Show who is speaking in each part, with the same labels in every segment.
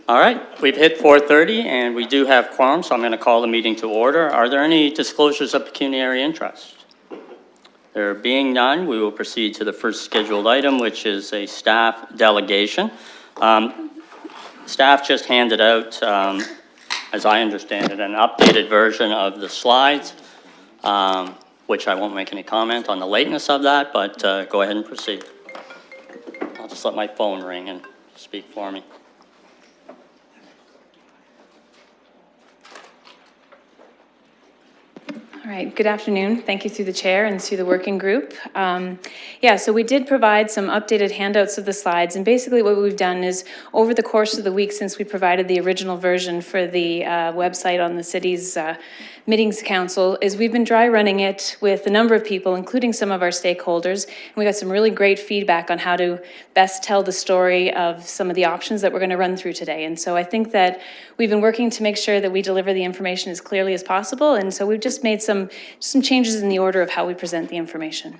Speaker 1: All right, we've hit 4:30 and we do have quorum, so I'm going to call the meeting to order. Are there any disclosures of pecuniary interest? There being none, we will proceed to the first scheduled item, which is a staff delegation. Staff just handed out, as I understand it, an updated version of the slides, which I won't make any comment on the lateness of that, but go ahead and proceed. I'll just let my phone ring and speak for me.
Speaker 2: All right, good afternoon. Thank you through the chair and through the working group. So we did provide some updated handouts of the slides, and basically what we've done is over the course of the week since we provided the original version for the website on the city's meetings council, is we've been dry running it with a number of people, including some of our stakeholders, and we got some really great feedback on how to best tell the story of some of the options that we're going to run through today. And so I think that we've been working to make sure that we deliver the information as clearly as possible, and so we've just made some changes in the order of how we present the information.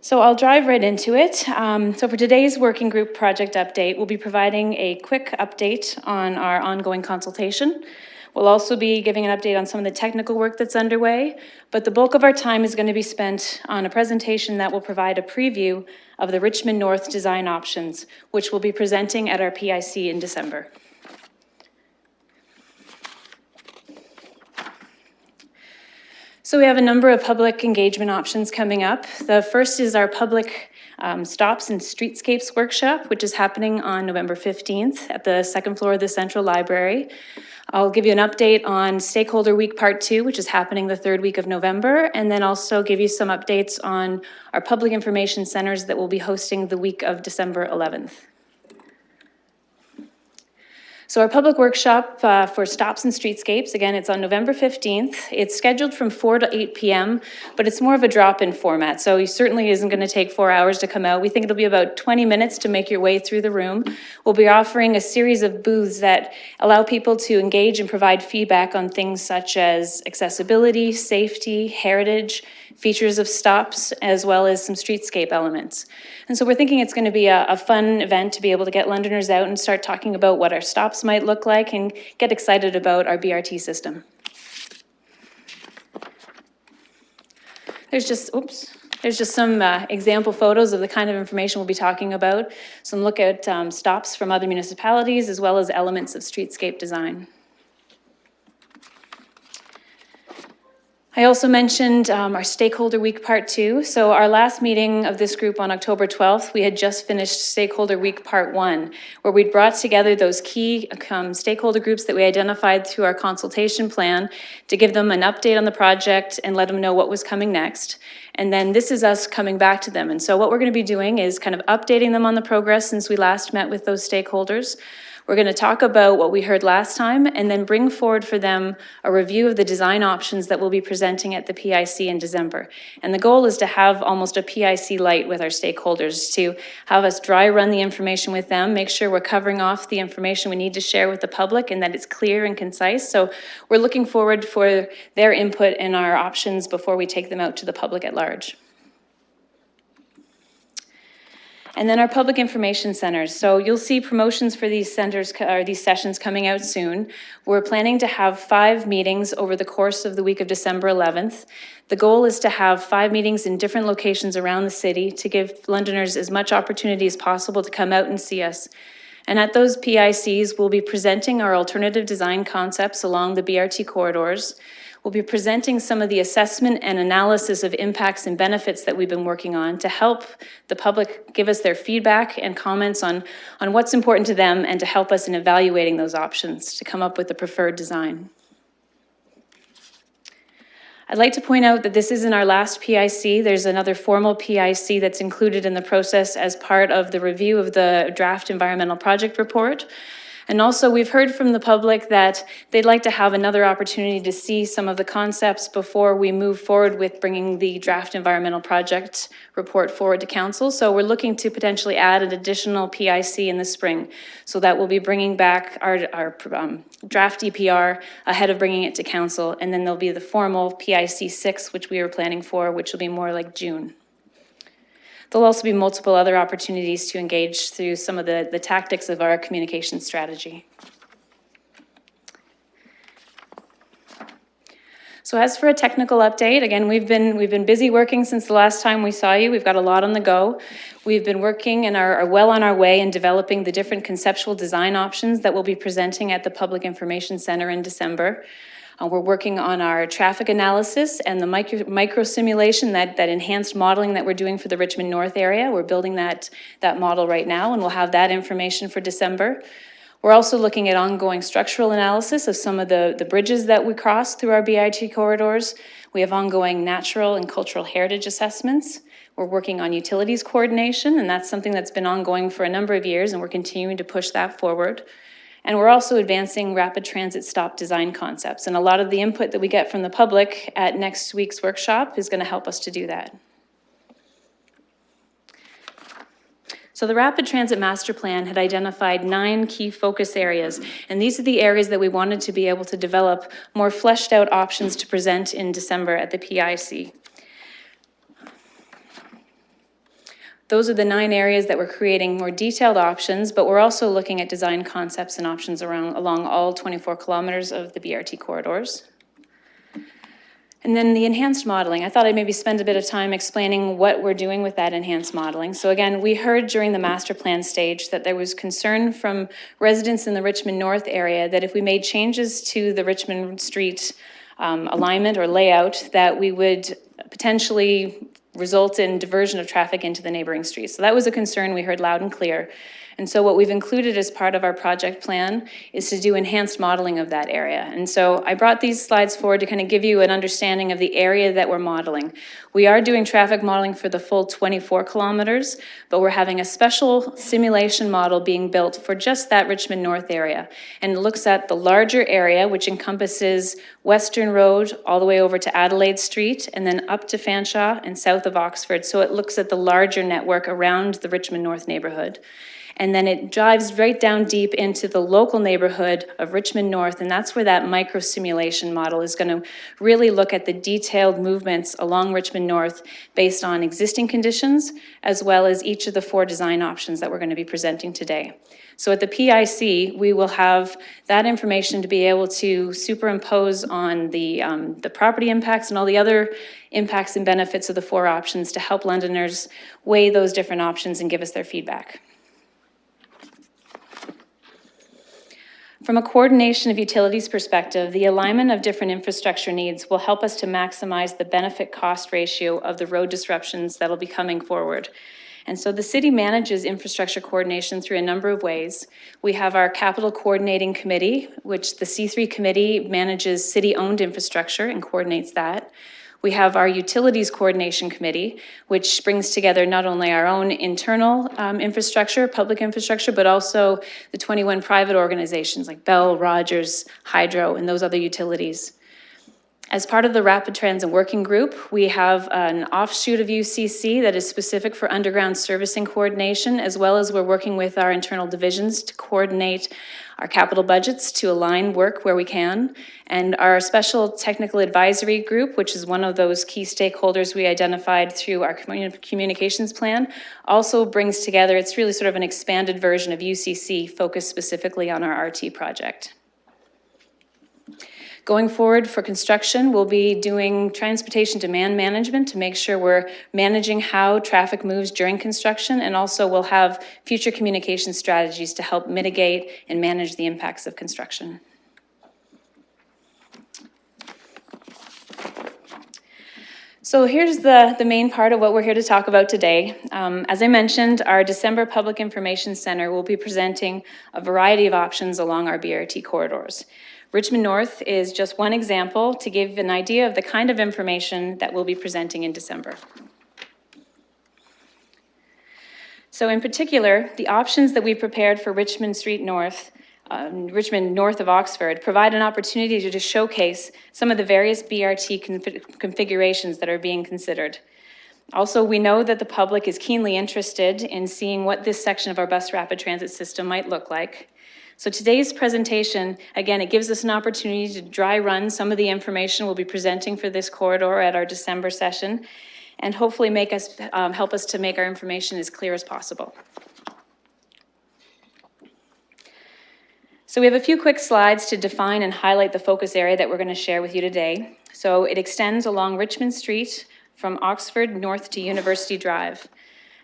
Speaker 2: So I'll drive right into it. So for today's working group project update, we'll be providing a quick update on our ongoing consultation. We'll also be giving an update on some of the technical work that's underway, but the bulk of our time is going to be spent on a presentation that will provide a preview of the Richmond North design options, which we'll be presenting at our PIC in December. So we have a number of public engagement options coming up. The first is our public stops and streetscapes workshop, which is happening on November 15th at the second floor of the Central Library. I'll give you an update on Stakeholder Week Part 2, which is happening the third week of November, and then also give you some updates on our public information centers that will be hosting the week of December 11th. So our public workshop for Stops and Streetscapes, again, it's on November 15th. It's scheduled from 4 to 8 p.m., but it's more of a drop-in format, so it certainly isn't going to take 4 hours to come out. We think it'll be about 20 minutes to make your way through the room. We'll be offering a series of booths that allow people to engage and provide feedback on things such as accessibility, safety, heritage, features of stops, as well as some streetscape elements. And so we're thinking it's going to be a fun event to be able to get Londoners out and start talking about what our stops might look like and get excited about our BRT system. There's just some example photos of the kind of information we'll be talking about. Some look at stops from other municipalities, as well as elements of streetscape design. I also mentioned our Stakeholder Week Part 2. So our last meeting of this group on October 12th, we had just finished Stakeholder Week Part 1, where we'd brought together those key stakeholder groups that we identified through our consultation plan to give them an update on the project and let them know what was coming next. And then this is us coming back to them. And so what we're going to be doing is kind of updating them on the progress since we last met with those stakeholders. We're going to talk about what we heard last time and then bring forward for them a review of the design options that we'll be presenting at the PIC in December. And the goal is to have almost a PIC light with our stakeholders, to have us dry run the information with them, make sure we're covering off the information we need to share with the public and that it's clear and concise. So we're looking forward for their input in our options before we take them out to the public at large. And then our public information centers. So you'll see promotions for these centers or these sessions coming out soon. We're planning to have 5 meetings over the course of the week of December 11th. The goal is to have 5 meetings in different locations around the city to give Londoners as much opportunity as possible to come out and see us. And at those PICs, we'll be presenting our alternative design concepts along the BRT corridors. We'll be presenting some of the assessment and analysis of impacts and benefits that we've been working on to help the public give us their feedback and comments on what's important to them and to help us in evaluating those options to come up with the preferred design. I'd like to point out that this isn't our last PIC. There's another formal PIC that's included in the process as part of the review of the draft environmental project report. And also we've heard from the public that they'd like to have another opportunity to see some of the concepts before we move forward with bringing the draft environmental project report forward to council. So we're looking to potentially add an additional PIC in the spring. So that we'll be bringing back our draft EPR ahead of bringing it to council. And then there'll be the formal PIC 6, which we were planning for, which will be more like June. There'll also be multiple other opportunities to engage through some of the tactics of our communication strategy. So as for a technical update, again, we've been busy working since the last time we saw you. We've got a lot on the go. We've been working and are well on our way in developing the different conceptual design options that we'll be presenting at the Public Information Center in December. We're working on our traffic analysis and the micro simulation, that enhanced modeling that we're doing for the Richmond North area. We're building that model right now, and we'll have that information for December. We're also looking at ongoing structural analysis of some of the bridges that we cross through our BIT corridors. We have ongoing natural and cultural heritage assessments. We're working on utilities coordination, and that's something that's been ongoing for a number of years, and we're continuing to push that forward. And we're also advancing rapid transit stop design concepts. And a lot of the input that we get from the public at next week's workshop is going to help us to do that. So the Rapid Transit Master Plan had identified 9 key focus areas, and these are the areas that we wanted to be able to develop more fleshed out options to present in December at the PIC. Those are the 9 areas that we're creating more detailed options, but we're also looking at design concepts and options along all 24 kilometers of the BRT corridors. And then the enhanced modeling. I thought I'd maybe spend a bit of time explaining what we're doing with that enhanced modeling. So again, we heard during the master plan stage that there was concern from residents in the Richmond North area that if we made changes to the Richmond Street alignment or layout, that we would potentially result in diversion of traffic into the neighboring streets. So that was a concern we heard loud and clear. And so what we've included as part of our project plan is to do enhanced modeling of that area. And so I brought these slides forward to kind of give you an understanding of the area that we're modeling. We are doing traffic modeling for the full 24 kilometers, but we're having a special simulation model being built for just that Richmond North area. And it looks at the larger area, which encompasses Western Road all the way over to Adelaide Street, and then up to Fanshawe and south of Oxford. So it looks at the larger network around the Richmond North neighborhood. And then it drives right down deep into the local neighborhood of Richmond North, and that's where that micro simulation model is going to really look at the detailed movements along Richmond North based on existing conditions, as well as each of the 4 design options that we're going to be presenting today. So at the PIC, we will have that information to be able to superimpose on the property impacts and all the other impacts and benefits of the 4 options to help Londoners weigh those different options and give us their feedback. From a coordination of utilities perspective, the alignment of different infrastructure needs will help us to maximize the benefit-cost ratio of the road disruptions that'll be coming forward. And so the city manages infrastructure coordination through a number of ways. We have our capital coordinating committee, which the C3 committee manages city-owned infrastructure and coordinates that. We have our Utilities Coordination Committee, which brings together not only our own internal infrastructure, public infrastructure, but also the 21 private organizations like Bell, Rogers, Hydro, and those other utilities. As part of the Rapid Transit Working Group, we have an offshoot of UCC that is specific for underground servicing coordination, as well as we're working with our internal divisions to coordinate our capital budgets to align work where we can. And our special technical advisory group, which is one of those key stakeholders we identified through our communications plan, also brings together, it's really sort of an expanded version of UCC focused specifically on our RT project. Going forward for construction, we'll be doing transportation demand management to make sure we're managing how traffic moves during construction, and also we'll have future communication strategies to help mitigate and manage the impacts of construction. So here's the main part of what we're here to talk about today. As I mentioned, our December Public Information Center will be presenting a variety of options along our BRT corridors. Richmond North is just one example to give an idea of the kind of information that we'll be presenting in December. So in particular, the options that we prepared for Richmond Street North, Richmond north of Oxford, provide an opportunity to just showcase some of the various BRT configurations that are being considered. Also, we know that the public is keenly interested in seeing what this section of our bus rapid transit system might look like. So today's presentation, again, it gives us an opportunity to dry run some of the information we'll be presenting for this corridor at our December session. and hopefully help us to make our information as clear as possible. So we have a few quick slides to define and highlight the focus area that we're going to share with you today. So it extends along Richmond Street from Oxford north to University Drive.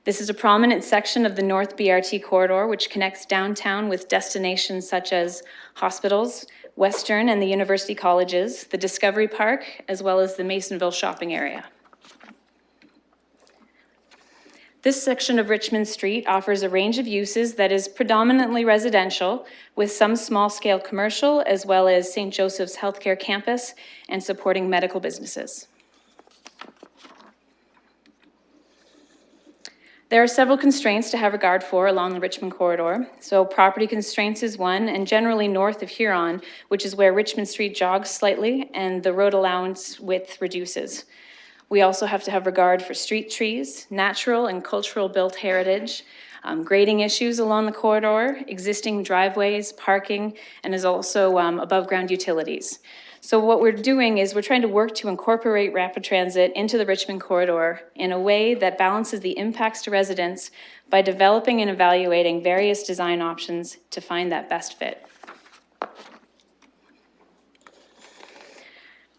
Speaker 2: This is a prominent section of the North BRT corridor, which connects downtown with destinations such as hospitals, Western and the university colleges, the Discovery Park, as well as the Masonville shopping area. This section of Richmond Street offers a range of uses that is predominantly residential, with some small-scale commercial, as well as St. Joseph's Healthcare Campus and supporting medical businesses. There are several constraints to have regard for along the Richmond corridor. So property constraints is one, and generally north of Huron, which is where Richmond Street jogs slightly and the road allowance width reduces. We also have to have regard for street trees, natural and cultural built heritage, grading issues along the corridor, existing driveways, parking, and is also above ground utilities. So what we're doing is we're trying to work to incorporate rapid transit into the Richmond corridor in a way that balances the impacts to residents by developing and evaluating various design options to find that best fit.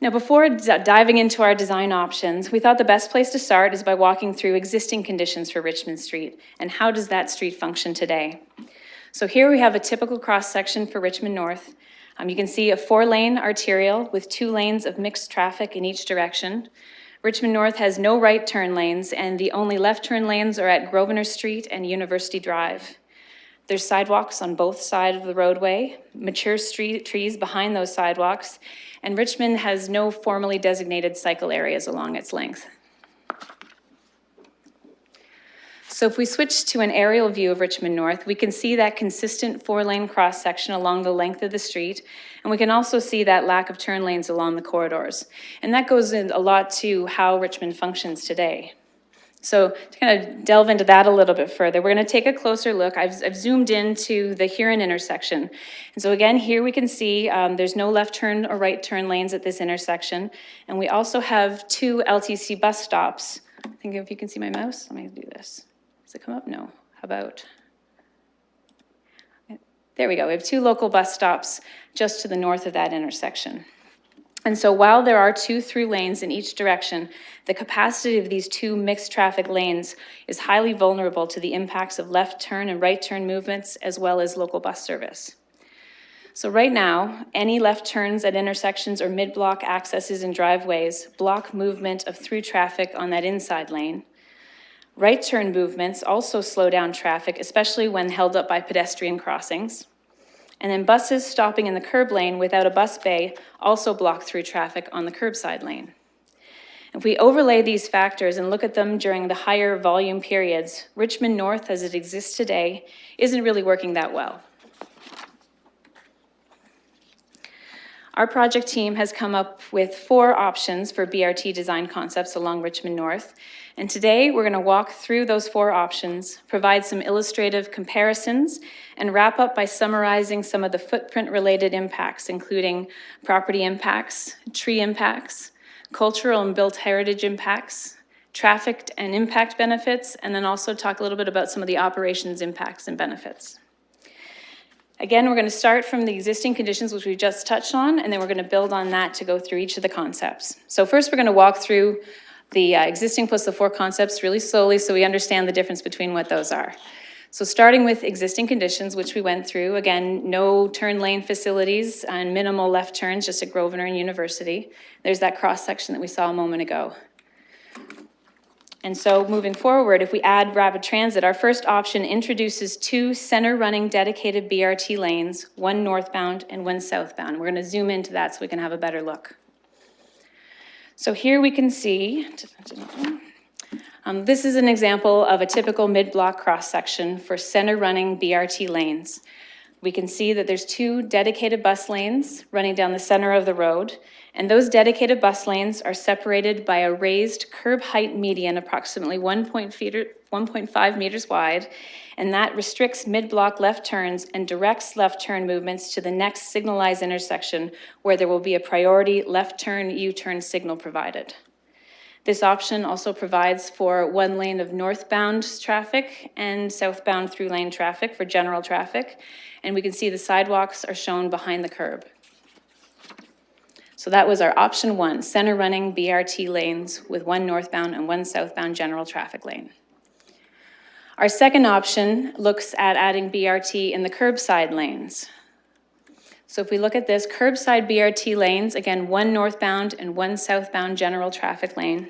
Speaker 2: Now, before diving into our design options, we thought the best place to start is by walking through existing conditions for Richmond Street and how does that street function today. So here we have a typical cross-section for Richmond North. You can see a 4-lane arterial with 2 lanes of mixed traffic in each direction. Richmond North has no right turn lanes, and the only left turn lanes are at Grosvenor Street and University Drive. There's sidewalks on both sides of the roadway, mature street trees behind those sidewalks, and Richmond has no formally designated cycle areas along its length. So if we switch to an aerial view of Richmond North, we can see that consistent 4-lane cross-section along the length of the street, and we can also see that lack of turn lanes along the corridors. And that goes in a lot to how Richmond functions today. So to kind of delve into that a little bit further, we're going to take a closer look. I've zoomed into the Huron intersection. And so again, here we can see there's no left turn or right turn lanes at this intersection. And we also have 2 LTC bus stops. I think if you can see my mouse, let me do this. Does it come up? No. How about? There we go. We have 2 local bus stops just to the north of that intersection. And so while there are 2 through lanes in each direction, the capacity of these 2 mixed traffic lanes is highly vulnerable to the impacts of left turn and right turn movements, as well as local bus service. So right now, any left turns at intersections or mid-block accesses and driveways block movement of through traffic on that inside lane. Right turn movements also slow down traffic, especially when held up by pedestrian crossings. And then buses stopping in the curb lane without a bus bay also block through traffic on the curbside lane. If we overlay these factors and look at them during the higher volume periods, Richmond North as it exists today isn't really working that well. Our project team has come up with 4 options for BRT design concepts along Richmond North. And today we're going to walk through those 4 options, provide some illustrative comparisons, and wrap up by summarizing some of the footprint-related impacts, including property impacts, tree impacts, cultural and built heritage impacts, traffic and impact benefits, and then also talk a little bit about some of the operations impacts and benefits. Again, we're going to start from the existing conditions, which we just touched on, and then we're going to build on that to go through each of the concepts. So first, we're going to walk through the existing plus the 4 concepts really slowly so we understand the difference between what those are. So starting with existing conditions, which we went through, again, no turn lane facilities and minimal left turns, just at Grosvenor and University. There's that cross-section that we saw a moment ago. And so moving forward, if we add rapid transit, our first option introduces 2 center-running dedicated BRT lanes, 1 northbound and 1 southbound. We're going to zoom into that so we can have a better look. So here we can see, this is an example of a typical mid-block cross-section for center-running BRT lanes. We can see that there's 2 dedicated bus lanes running down the center of the road, and those dedicated bus lanes are separated by a raised curb height median approximately 1.5 meters wide, and that restricts mid-block left turns and directs left turn movements to the next signalized intersection where there will be a priority left turn U-turn signal provided. This option also provides for 1 lane of northbound traffic and southbound through lane traffic for general traffic. And we can see the sidewalks are shown behind the curb. So that was our option 1, center running BRT lanes with 1 northbound and 1 southbound general traffic lane. Our second option looks at adding BRT in the curbside lanes. So if we look at this, curbside BRT lanes, again, 1 northbound and 1 southbound general traffic lane.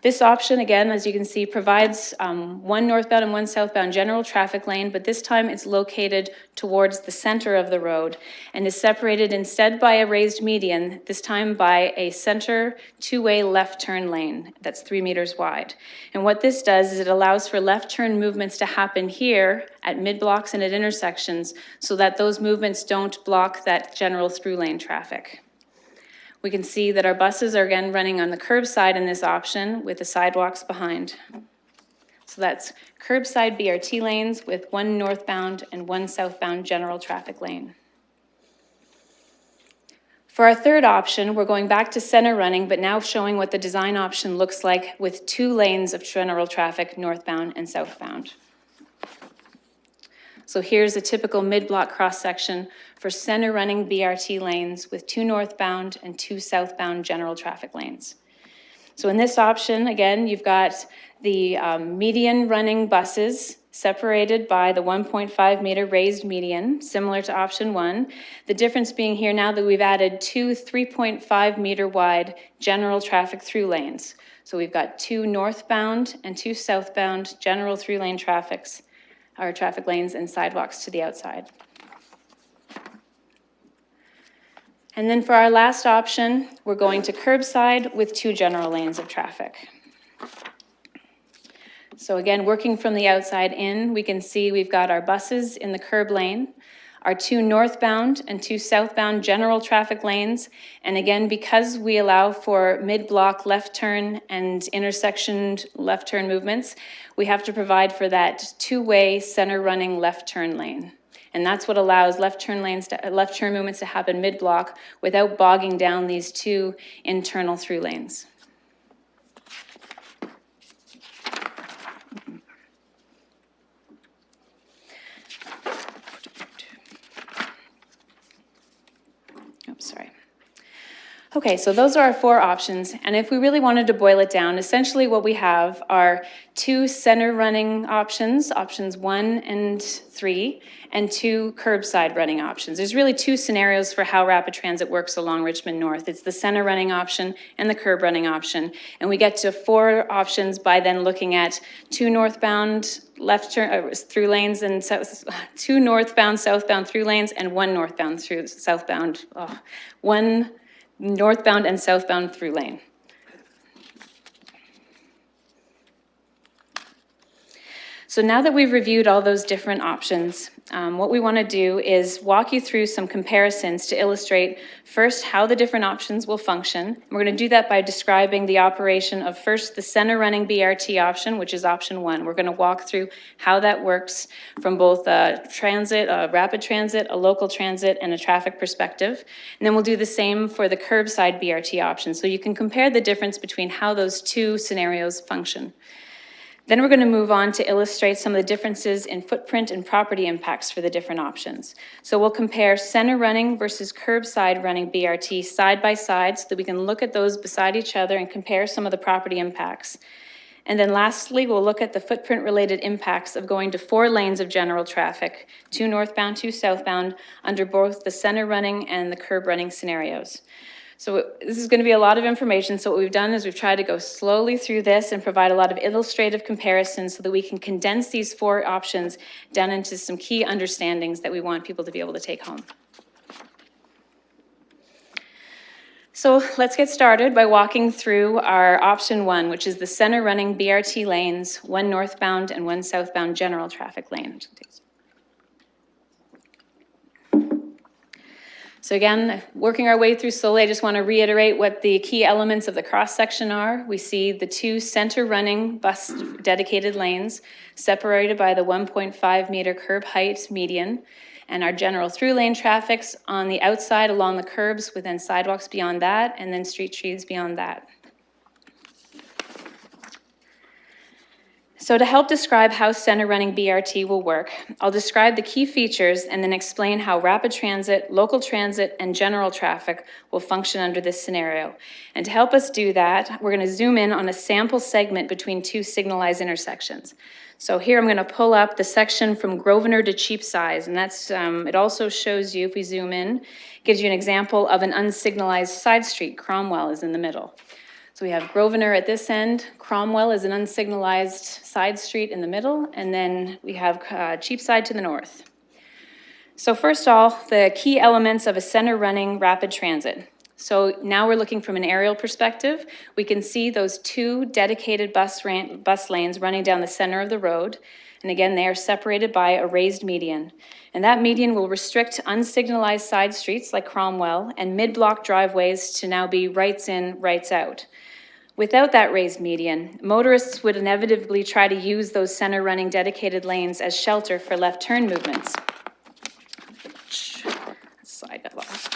Speaker 2: This option, again, as you can see, provides 1 northbound and 1 southbound general traffic lane, but this time it's located towards the center of the road and is separated instead by a raised median, this time by a center 2-way left turn lane that's 3 meters wide. And what this does is it allows for left turn movements to happen here at mid-blocks and at intersections so that those movements don't block that general through lane traffic. We can see that our buses are again running on the curbside in this option with the sidewalks behind. So that's curbside BRT lanes with 1 northbound and 1 southbound general traffic lane. For our third option, we're going back to center running, but now showing what the design option looks like with 2 lanes of general traffic, northbound and southbound. So here's a typical mid-block cross-section for center running BRT lanes with 2 northbound and 2 southbound general traffic lanes. So in this option, again, you've got the median running buses separated by the 1.5 meter raised median, similar to option 1. The difference being here now that we've added 2 3.5 meter wide general traffic through lanes. So we've got 2 northbound and 2 southbound general through lane traffic lanes and sidewalks to the outside. And then for our last option, we're going to curbside with 2 general lanes of traffic. So again, working from the outside in, we can see we've got our buses in the curb lane, our 2 northbound and 2 southbound general traffic lanes. And again, because we allow for mid-block left turn and intersection left turn movements, we have to provide for that 2-way center running left turn lane. And that's what allows left turn movements to happen mid-block without bogging down these 2 internal through lanes. Oops, sorry. Okay, so those are our 4 options, and if we really wanted to boil it down, essentially what we have are 2 center running options, options 1 and 3, and 2 curbside running options. There's really 2 scenarios for how rapid transit works along Richmond North. It's the center running option and the curb running option, and we get to 4 options by then looking at 2 northbound left turn through lanes and 2 northbound southbound through lanes and 1 northbound through southbound, 1 northbound and southbound through lane. So now that we've reviewed all those different options, what we want to do is walk you through some comparisons to illustrate first how the different options will function. We're going to do that by describing the operation of first the center running BRT option, which is option 1. We're going to walk through how that works from both a rapid transit, a local transit, and a traffic perspective. And then we'll do the same for the curbside BRT option, so you can compare the difference between how those 2 scenarios function. Then we're going to move on to illustrate some of the differences in footprint and property impacts for the different options. So we'll compare center running versus curbside running BRT side by side so that we can look at those beside each other and compare some of the property impacts. And then lastly, we'll look at the footprint related impacts of going to 4 lanes of general traffic, 2 northbound, 2 southbound, under both the center running and the curb running scenarios. So this is going to be a lot of information, so what we've done is we've tried to go slowly through this and provide a lot of illustrative comparisons so that we can condense these 4 options down into some key understandings that we want people to be able to take home. So let's get started by walking through our option 1, which is the center running BRT lanes, 1 northbound and 1 southbound general traffic lane. So again, working our way through slowly, I just want to reiterate what the key elements of the cross-section are. We see the 2 center running bus dedicated lanes separated by the 1.5 meter curb height median. And our general through lane traffic's on the outside along the curbs with then sidewalks beyond that and then street trees beyond that. So to help describe how center running BRT will work, I'll describe the key features and then explain how rapid transit, local transit, and general traffic will function under this scenario. And to help us do that, we're going to zoom in on a sample segment between two signalized intersections. So here I'm going to pull up the section from Grosvenor to Cheapside, and that's, it also shows you, if we zoom in, gives you an example of an unsignalized side street. Cromwell is in the middle. So we have Grosvenor at this end, Cromwell is an unsignalized side street in the middle, and then we have Cheapside to the north. So first off, the key elements of a center running rapid transit. So now we're looking from an aerial perspective. We can see those two dedicated bus lanes running down the center of the road. And again, they are separated by a raised median. And that median will restrict unsignalized side streets like Cromwell and mid-block driveways to now be rights in, rights out. Without that raised median, motorists would inevitably try to use those center running dedicated lanes as shelter for left turn movements. Slide got lost.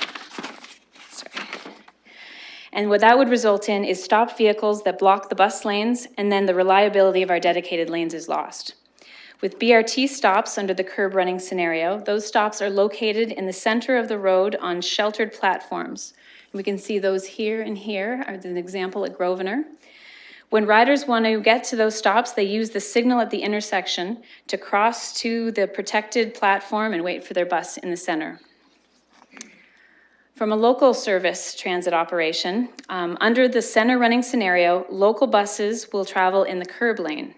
Speaker 2: Sorry. And what that would result in is stopped vehicles that block the bus lanes, and then the reliability of our dedicated lanes is lost. With BRT stops under the curb running scenario, those stops are located in the center of the road on sheltered platforms. We can see those here and here as an example at Grosvenor. When riders want to get to those stops, they use the signal at the intersection to cross to the protected platform and wait for their bus in the center. From a local service transit operation, under the center running scenario, local buses will travel in the curb lane.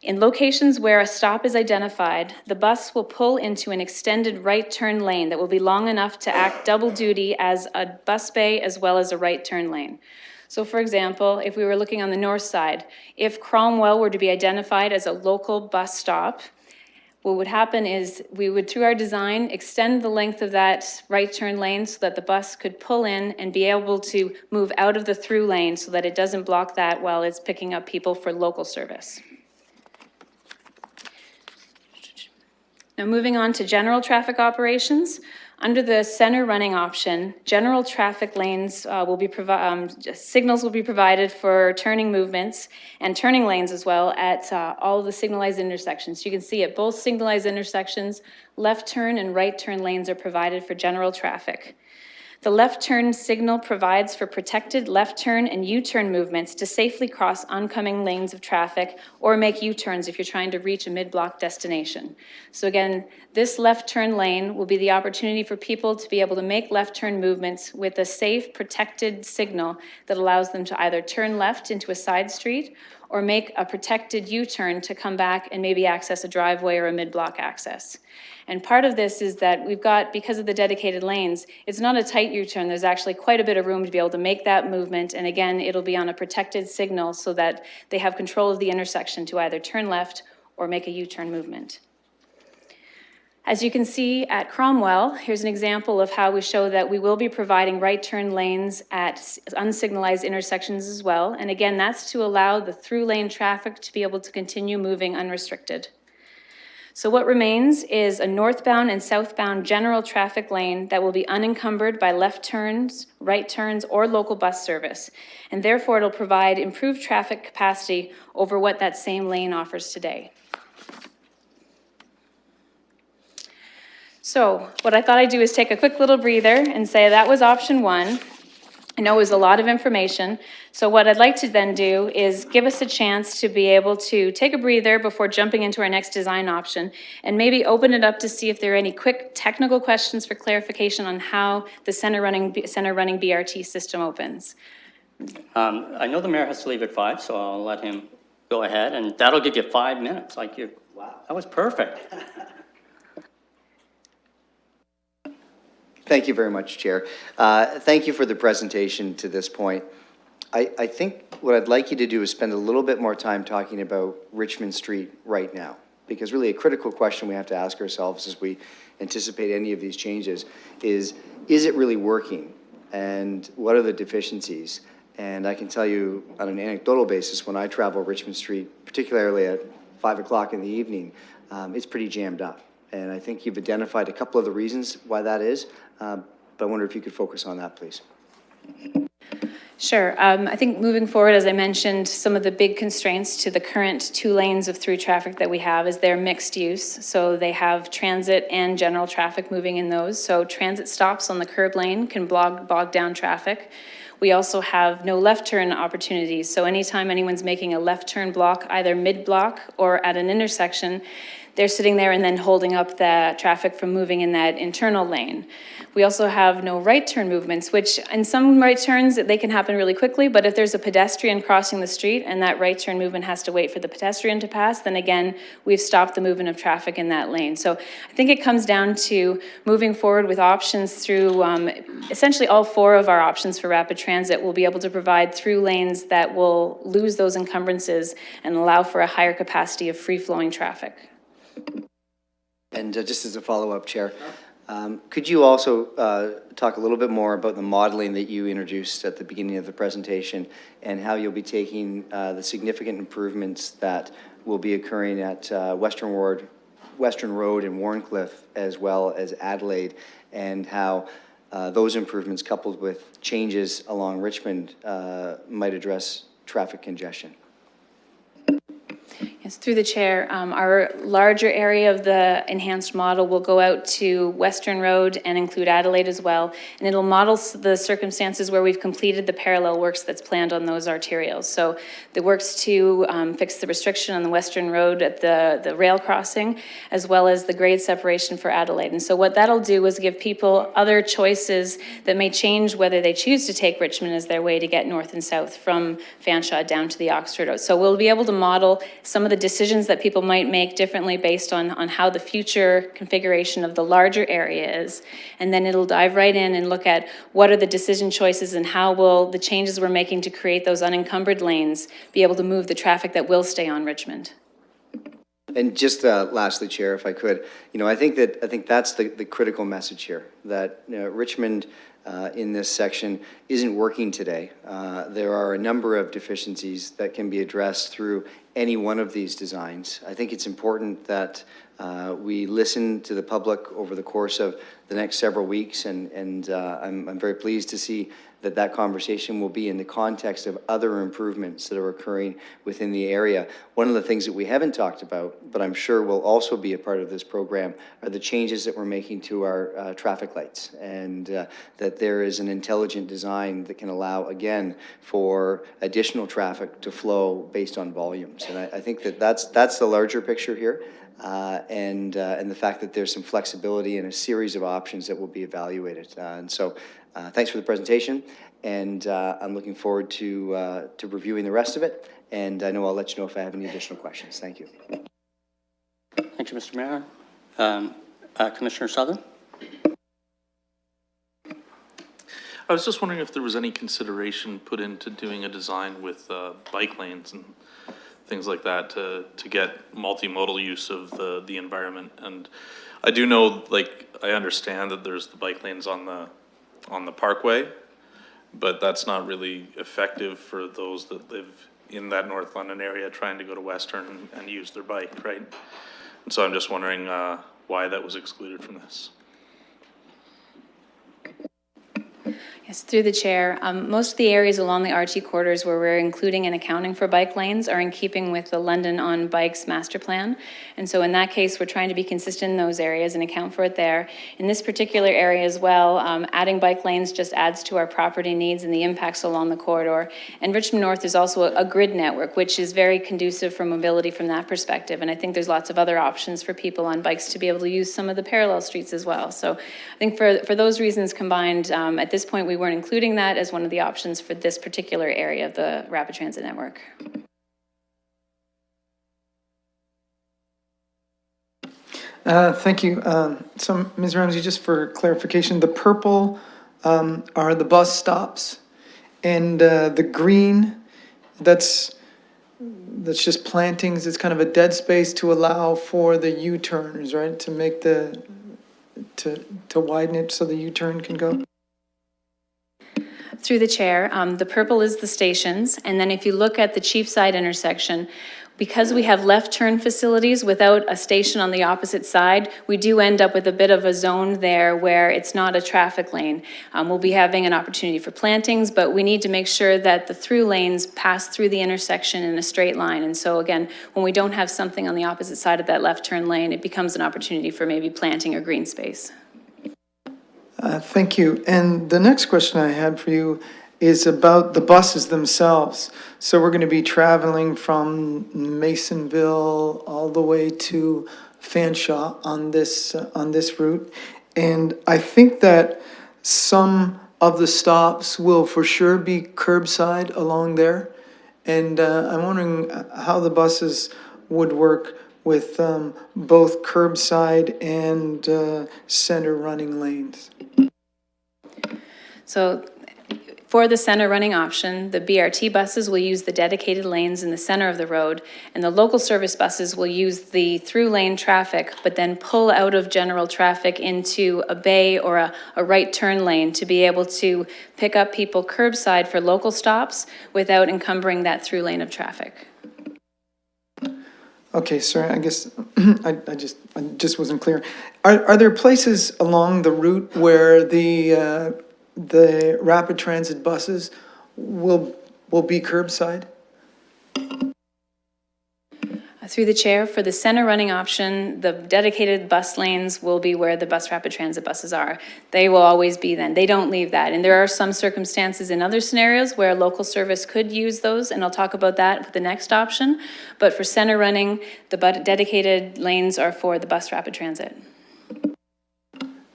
Speaker 2: In locations where a stop is identified, the bus will pull into an extended right turn lane that will be long enough to act double duty as a bus bay as well as a right turn lane. So for example, if we were looking on the north side, if Cromwell were to be identified as a local bus stop, what would happen is we would, through our design, extend the length of that right turn lane so that the bus could pull in and be able to move out of the through lane so that it doesn't block that while it's picking up people for local service. Now moving on to general traffic operations. Under the center running option, general traffic lanes will be signals will be provided for turning movements and turning lanes as well at all of the signalized intersections. You can see at both signalized intersections, left turn and right turn lanes are provided for general traffic. The left turn signal provides for protected left turn and U-turn movements to safely cross oncoming lanes of traffic or make U-turns if you're trying to reach a mid-block destination. So again, this left turn lane will be the opportunity for people to be able to make left turn movements with a safe, protected signal that allows them to either turn left into a side street or make a protected U-turn to come back and maybe access a driveway or a mid-block access. And part of this is that we've got, because of the dedicated lanes, it's not a tight U-turn. There's actually quite a bit of room to be able to make that movement. And again, it'll be on a protected signal so that they have control of the intersection to either turn left or make a U-turn movement. As you can see at Cromwell, here's an example of how we show that we will be providing right turn lanes at unsignalized intersections as well. And again, that's to allow the through lane traffic to be able to continue moving unrestricted. So what remains is a northbound and southbound general traffic lane that will be unencumbered by left turns, right turns, or local bus service. And therefore, it'll provide improved traffic capacity over what that same lane offers today. So what I thought I'd do is take a quick little breather and say that was option one. I know it was a lot of information. So what I'd like to then do is give us a chance to be able to take a breather before jumping into our next design option and maybe open it up to see if there are any quick technical questions for clarification on how the center running BRT system opens.
Speaker 1: I know the mayor has to leave at 5, so I'll let him go ahead, and that'll give you 5 minutes. Like you, wow, that was perfect.
Speaker 3: Thank you very much, Chair. Thank you for the presentation to this point. I think what I'd like you to do is spend a little bit more time talking about Richmond Street right now, because really a critical question we have to ask ourselves as we anticipate any of these changes is it really working? And what are the deficiencies? And I can tell you on an anecdotal basis, when I travel Richmond Street, particularly at 5 o'clock in the evening, it's pretty jammed up. And I think you've identified a couple of the reasons why that is, but I wonder if you could focus on that, please.
Speaker 2: Sure. I think moving forward, as I mentioned, some of the big constraints to the current 2 lanes of through traffic that we have is they're mixed use. So they have transit and general traffic moving in those. So transit stops on the curb lane can bog down traffic. We also have no left turn opportunities. So anytime anyone's making a left turn block, either mid-block or at an intersection, they're sitting there and then holding up the traffic from moving in that internal lane. We also have no right turn movements, which in some right turns, they can happen really quickly, but if there's a pedestrian crossing the street and that right turn movement has to wait for the pedestrian to pass, then again, we've stopped the movement of traffic in that lane. So I think it comes down to moving forward with options through, essentially all 4 of our options for rapid transit will be able to provide through lanes that will lose those encumbrances and allow for a higher capacity of free-flowing traffic.
Speaker 3: And just as a follow-up, Chair, could you also talk a little bit more about the modeling that you introduced at the beginning of the presentation and how you'll be taking the significant improvements that will be occurring at Western Road and Warncliffe, as well as Adelaide, and how those improvements coupled with changes along Richmond might address traffic congestion?
Speaker 2: Yes, through the chair, our larger area of the enhanced model will go out to Western Road and include Adelaide as well, and it'll model the circumstances where we've completed the parallel works that's planned on those arterials. So the works to fix the restriction on the Western Road at the rail crossing, as well as the grade separation for Adelaide. And so what that'll do is give people other choices that may change whether they choose to take Richmond as their way to get north and south from Fanshawe down to the Oxford Road. So we'll be able to model some of the decisions that people might make differently based on how the future configuration of the larger area is. And then it'll dive right in and look at what are the decision choices and how will the changes we're making to create those unencumbered lanes be able to move the traffic that will stay on Richmond.
Speaker 3: And just lastly, Chair, if I could, I think that's the critical message here, that Richmond in this section isn't working today. There are a number of deficiencies that can be addressed through any one of these designs. I think it's important that we listen to the public over the course of the next several weeks, and I'm very pleased to see that conversation will be in the context of other improvements that are occurring within the area. One of the things that we haven't talked about, but I'm sure will also be a part of this program, are the changes that we're making to our traffic lights, and that there is an intelligent design that can allow, again, for additional traffic to flow based on volumes. And I think that's the larger picture here. And the fact that there's some flexibility and a series of options that will be evaluated. And so thanks for the presentation, and I'm looking forward to reviewing the rest of it, and I know I'll let you know if I have any additional questions. Thank you.
Speaker 1: Thank you, Mr. Mayor. Commissioner Southern?
Speaker 4: I was just wondering if there was any consideration put into doing a design with bike lanes and things like that to get multimodal use of the environment. And I do know, I understand that there's the bike lanes on the parkway, but that's not really effective for those that live in that North London area trying to go to Western and use their bike, right? And so I'm just wondering why that was excluded from this.
Speaker 2: Yes, through the chair. Most of the areas along the RT corridors where we're including and accounting for bike lanes are in keeping with the London on Bikes master plan. And so in that case, we're trying to be consistent in those areas and account for it there. In this particular area as well, adding bike lanes just adds to our property needs and the impacts along the corridor. And Richmond North is also a grid network, which is very conducive for mobility from that perspective. And I think there's lots of other options for people on bikes to be able to use some of the parallel streets as well. So I think for those reasons combined, at this point, we weren't including that as one of the options for this particular area of the rapid transit network.
Speaker 5: Thank you. So, Ms. Ramsey, just for clarification, the purple are the bus stops, and the green, that's just plantings. It's kind of a dead space to allow for the U-turns, right? To make to widen it so the U-turn can go.
Speaker 2: Through the chair, the purple is the stations, and then if you look at the Cheapside intersection, Because we have left turn facilities without a station on the opposite side, we do end up with a bit of a zone there where it's not a traffic lane. We'll be having an opportunity for plantings, but we need to make sure that the through lanes pass through the intersection in a straight line. And so again, when we don't have something on the opposite side of that left turn lane, it becomes an opportunity for maybe planting or green space.
Speaker 5: Thank you. And the next question I had for you is about the buses themselves. So we're going to be traveling from Masonville all the way to Fanshawe on this route. And I think that some of the stops will for sure be curbside along there. And I'm wondering how the buses would work with both curbside and center running lanes.
Speaker 2: So for the center running option, the BRT buses will use the dedicated lanes in the center of the road, and the local service buses will use the through lane traffic, but then pull out of general traffic into a bay or a right turn lane to be able to pick up people curbside for local stops without encumbering that through lane of traffic.
Speaker 5: Okay, sorry, I guess I just wasn't clear. Are there places along the route where the rapid transit buses will be curbside?
Speaker 2: Through the chair, for the center running option, the dedicated bus lanes will be where the bus rapid transit buses are. They will always be then. They don't leave that. And there are some circumstances in other scenarios where local service could use those, and I'll talk about that with the next option. But for center running, the dedicated lanes are for the bus rapid transit.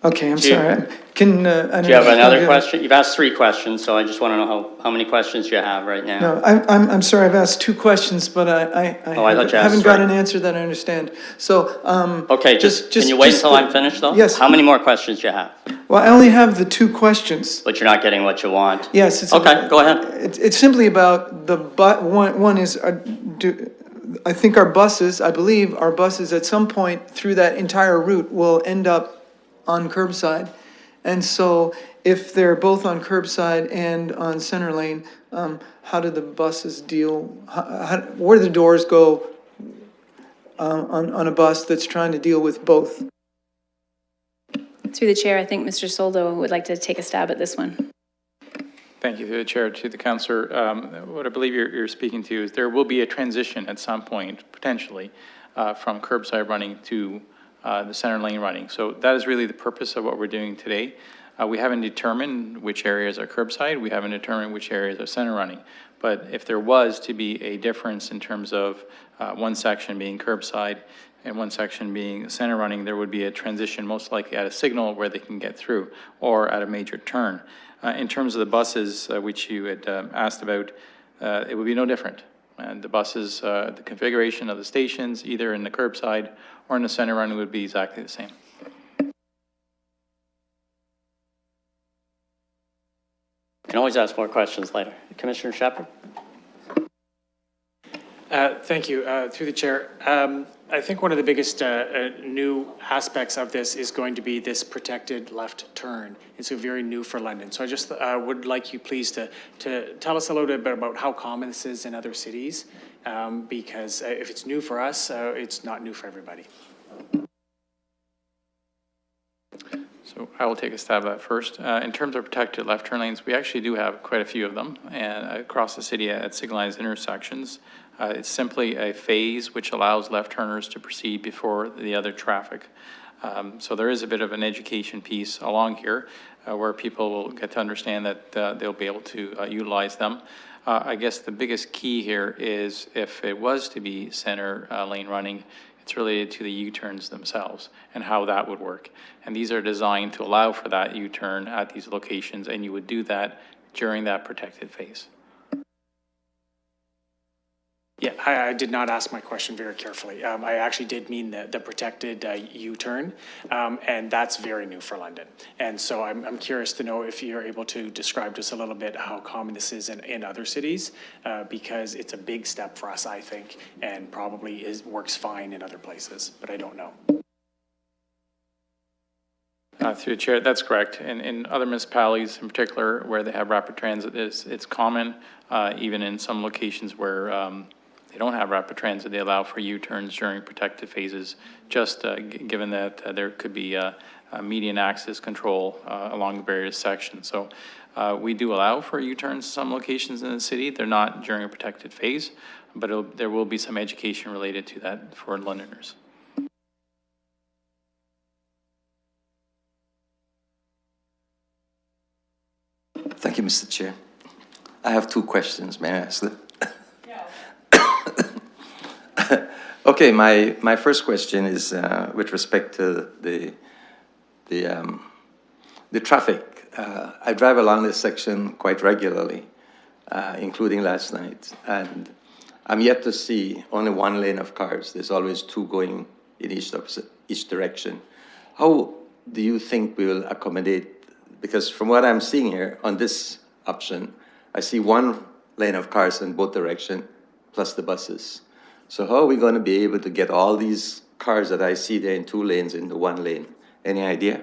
Speaker 5: Okay, I'm
Speaker 1: Do you-
Speaker 5: sorry. Can,
Speaker 1: Do you have another question? You've asked 3 questions, so I just want to know how many questions you have right now.
Speaker 5: No, I'm sorry, I've asked 2 questions, but I
Speaker 1: thought you asked
Speaker 5: haven't got
Speaker 1: 3.
Speaker 5: an answer that I understand. So,
Speaker 1: Okay, can you wait until I'm finished, though?
Speaker 5: Yes.
Speaker 1: How many more questions do you have?
Speaker 5: Well, I only have the 2 questions.
Speaker 1: But you're not getting what you want?
Speaker 5: Yes, it's.
Speaker 1: Okay, go ahead.
Speaker 5: It's simply about one is, I think our buses, I believe our buses at some point through that entire route will end up on curbside. And so if they're both on curbside and on center lane, how do the buses deal? Where do the doors go on a bus that's trying to deal with both?
Speaker 2: Through the chair, I think Mr. Soldo would like to take a stab at this one.
Speaker 6: Thank you, through the chair, to the councillor. What I believe you're speaking to is there will be a transition at some point, potentially, from curbside running to the center lane running. So that is really the purpose of what we're doing today. We haven't determined which areas are curbside. We haven't determined which areas are center running. But if there was to be a difference in terms of one section being curbside and one section being center running, there would be a transition most likely at a signal where they can get through or at a major turn. In terms of the buses, which you had asked about, it would be no different. And the buses, the configuration of the stations, either in the curbside or in the center running, would be exactly the same.
Speaker 1: You can always ask more questions later. Commissioner Shepherd?
Speaker 7: Thank you. Through the chair, I think one of the biggest new aspects of this is going to be this protected left turn. It's very new for London. So I just would like you please to tell us a little bit about how common this is in other cities, because if it's new for us, it's not new for everybody.
Speaker 6: So I will take a stab at that first. In terms of protected left turn lanes, we actually do have quite a few of them, and across the city at signalized intersections. It's simply a phase which allows left turners to proceed before the other traffic. So there is a bit of an education piece along here where people will get to understand that they'll be able to utilize them. I guess the biggest key here is if it was to be center lane running, it's related to the U-turns themselves and how that would work. And these are designed to allow for that U-turn at these locations, and you would do that during that protected phase.
Speaker 7: Yeah, I did not ask my question very carefully. I actually did mean the protected U-turn, and that's very new for London. And so I'm curious to know if you're able to describe to us a little bit how common this is in other cities, because it's a big step for us, I think, and probably works fine in other places, but I don't know.
Speaker 6: Through the chair, that's correct. In other municipalities in particular where they have rapid transit, it's common, even in some locations where they don't have rapid transit, they allow for U-turns during protected phases, just given that there could be median access control along the various sections. So we do allow for U-turns in some locations in the city. They're not during a protected phase, but there will be some education related to that for Londoners.
Speaker 8: Thank you, Mr. Chair. I have two questions. May I ask them? Okay, my first question is with respect to the traffic. I drive along this section quite regularly, including last night, and I'm yet to see only one lane of cars. There's always two going in each direction. How do you think we will accommodate? Because from what I'm seeing here on this option, I see one lane of cars in both directions, plus the buses. So how are we going to be able to get all these cars that I see there in two lanes into one lane? Any idea?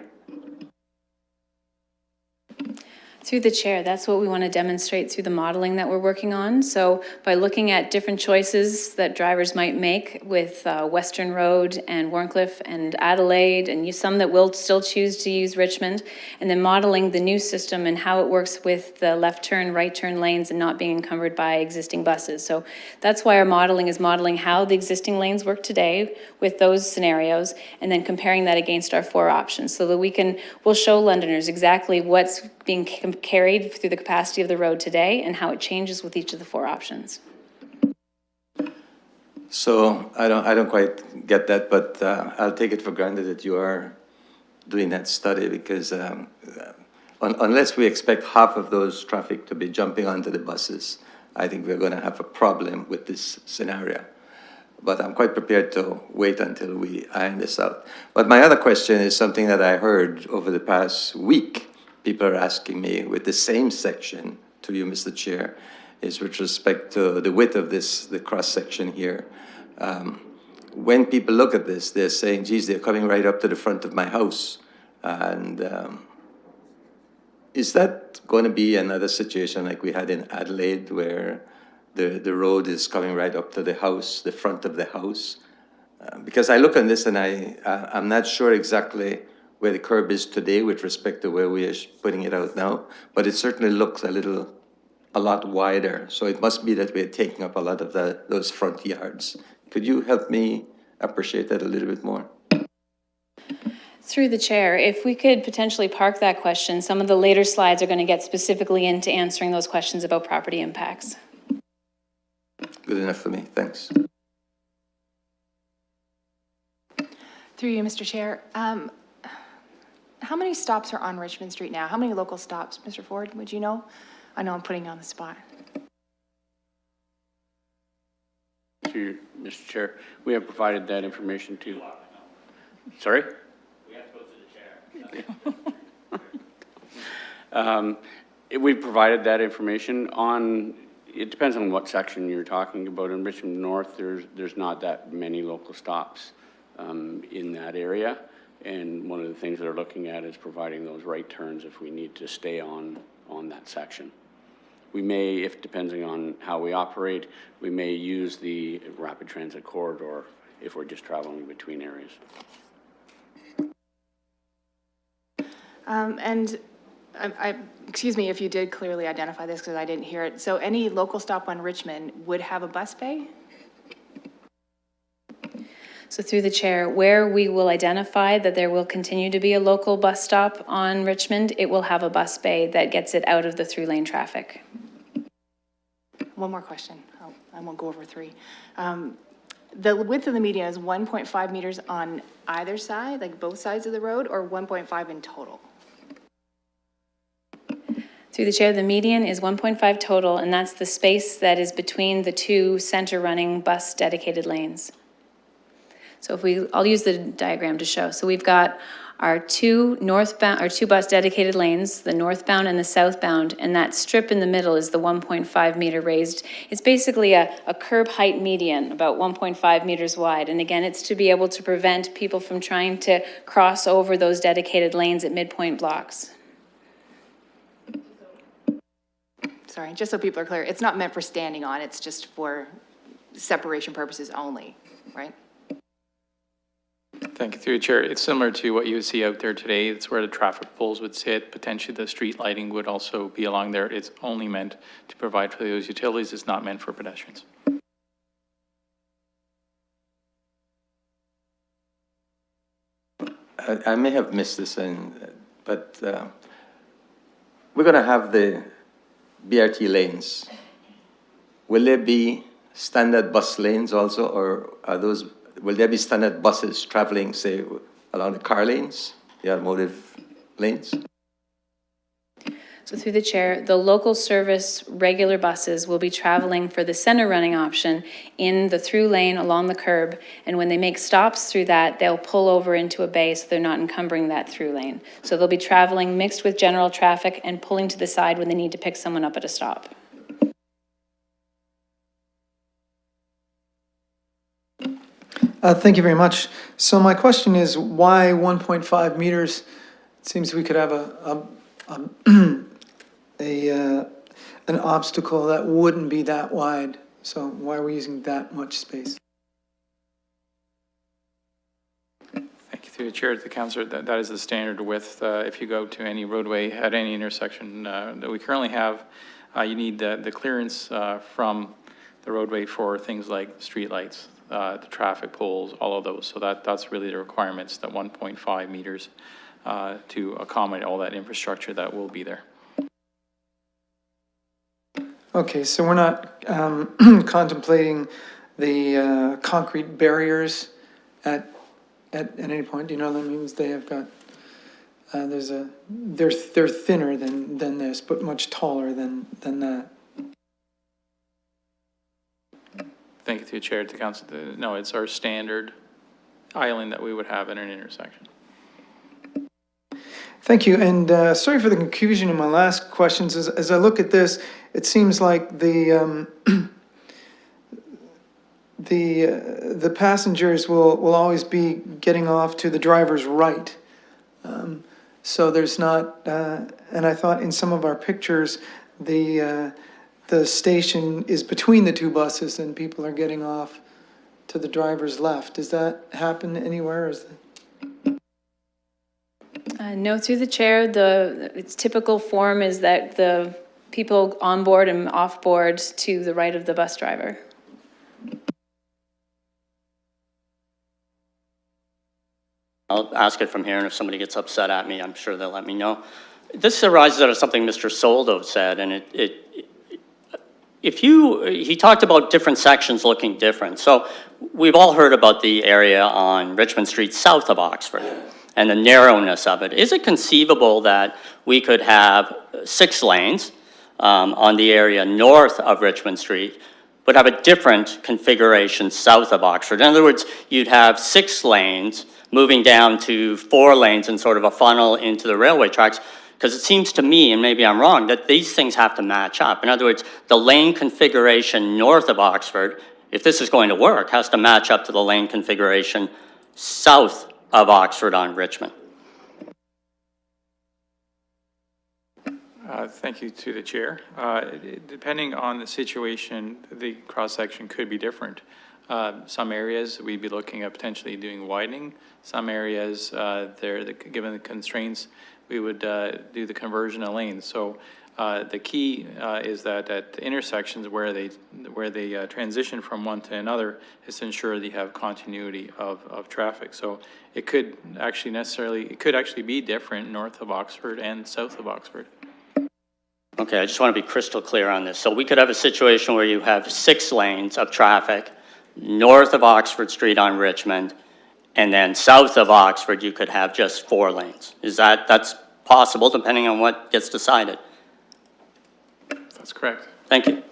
Speaker 2: Through the chair, that's what we want to demonstrate through the modeling that we're working on. So by looking at different choices that drivers might make with Western Road and Warncliffe and Adelaide, and some that will still choose to use Richmond, and then modeling the new system and how it works with the left turn, right turn lanes and not being encumbered by existing buses. So that's why our modeling is modeling how the existing lanes work today with those scenarios, and then comparing that against our four options so that we'll show Londoners exactly what's being carried through the capacity of the road today and how it changes with each of the four options.
Speaker 8: So I don't quite get that, but I'll take it for granted that you are doing that study, because unless we expect half of those traffic to be jumping onto the buses, I think we're going to have a problem with this scenario. But I'm quite prepared to wait until we iron this out. But my other question is something that I heard over the past week. People are asking me with the same section to you, Mr. Chair, is with respect to the width of the cross section here. When people look at this, they're saying, geez, they're coming right up to the front of my house. And is that going to be another situation like we had in Adelaide, where the road is coming right up to the house, the front of the house? Because I look on this and I'm not sure exactly where the curb is today with respect to where we are putting it out now, but it certainly looks a lot wider. So it must be that we're taking up a lot of those front yards. Could you help me appreciate that a little bit more?
Speaker 2: Through the chair, if we could potentially park that question, some of the later slides are going to get specifically into answering those questions about property impacts.
Speaker 8: Good enough for me, thanks.
Speaker 9: Through you, Mr. Chair. How many stops are on Richmond Street now? How many local stops, Mr. Ford, would you know? I know I'm putting you on the spot.
Speaker 10: To Mr. Chair, we have provided that information to. Sorry? We have to go to the chair. We've provided that information on. It depends on what section you're talking about. In Richmond North, there's not that many local stops in that area. And one of the things they're looking at is providing those right turns if we need to stay on that section. We may, if depending on how we operate, we may use the rapid transit corridor if we're just traveling between areas.
Speaker 9: Excuse me if you did clearly identify this because I didn't hear it. So any local stop on Richmond would have a bus bay?
Speaker 2: So through the chair, where we will identify that there will continue to be a local bus stop on Richmond, it will have a bus bay that gets it out of the through-lane traffic.
Speaker 9: One more question. I won't go over three. The width of the median is 1.5 meters on either side, like both sides of the road, or 1.5 in total?
Speaker 2: Through the chair, the median is 1.5 total, and that's the space that is between the two center-running bus dedicated lanes. So I'll use the diagram to show. So we've got our two bus dedicated lanes, the northbound and the southbound, and that strip in the middle is the 1.5 meter raised. It's basically a curb height median, about 1.5 meters wide. And again, it's to be able to prevent people from trying to cross over those dedicated lanes at midpoint blocks.
Speaker 9: Sorry, just so people are clear, it's not meant for standing on, it's just for separation purposes only, right?
Speaker 6: Thank you, through the chair. It's similar to what you would see out there today. It's where the traffic poles would sit. Potentially the street lighting would also be along there. It's only meant to provide for those utilities. It's not meant for pedestrians.
Speaker 8: I may have missed this, but we're going to have the BRT lanes. Will there be standard bus lanes also, or will there be standard buses traveling, say, along the car lanes, the automotive lanes?
Speaker 2: So through the chair, the local service regular buses will be traveling for the center running option in the through lane along the curb. And when they make stops through that, they'll pull over into a bay so they're not encumbering that through lane. So they'll be traveling mixed with general traffic and pulling to the side when they need to pick someone up at a stop.
Speaker 5: Thank you very much. So my question is, why 1.5 meters? It seems we could have an obstacle that wouldn't be that wide. So why are we using that much space?
Speaker 6: Thank you, through the chair to the councillor. That is the standard width. If you go to any roadway at any intersection that we currently have, you need the clearance from the roadway for things like street lights, the traffic poles, all of those. So that's really the requirements, that 1.5 meters to accommodate all that infrastructure that will be there.
Speaker 5: Okay, so we're not contemplating the concrete barriers at any point. Do you know what that means? They have got they're thinner than this, but much taller than that.
Speaker 6: Thank you, through the chair to the council. No, it's our standard island that we would have at an intersection.
Speaker 5: Thank you, and sorry for the confusion in my last questions. As I look at this, it seems like the passengers will always be getting off to the driver's right. So there's not, and I thought in some of our pictures, the station is between the two buses and people are getting off to the driver's left. Does that happen anywhere?
Speaker 2: No, through the chair, its typical form is that the people on board and off board to the right of the bus driver.
Speaker 1: I'll ask it from here, and if somebody gets upset at me, I'm sure they'll let me know. This arises out of something Mr. Soldo said, and he talked about different sections looking different. So we've all heard about the area on Richmond Street south of Oxford and the narrowness of it. Is it conceivable that we could have 6 lanes on the area north of Richmond Street, but have a different configuration south of Oxford? In other words, you'd have 6 lanes moving down to 4 lanes in sort of a funnel into the railway tracks, because it seems to me, and maybe I'm wrong, that these things have to match up. In other words, the lane configuration north of Oxford, if this is going to work, has to match up to the lane configuration south of Oxford on Richmond.
Speaker 6: Thank you to the chair. Depending on the situation, the cross-section could be different. Some areas we'd be looking at potentially doing widening. Some areas, given the constraints, we would do the conversion of lanes. So the key is that at intersections where they transition from one to another is to ensure that you have continuity of traffic. So it could actually be different north of Oxford and south of Oxford.
Speaker 1: Okay, I just want to be crystal clear on this. So we could have a situation where you have 6 lanes of traffic north of Oxford Street on Richmond, and then south of Oxford you could have just 4 lanes. That's possible depending on what gets decided?
Speaker 6: That's correct.
Speaker 1: Thank you.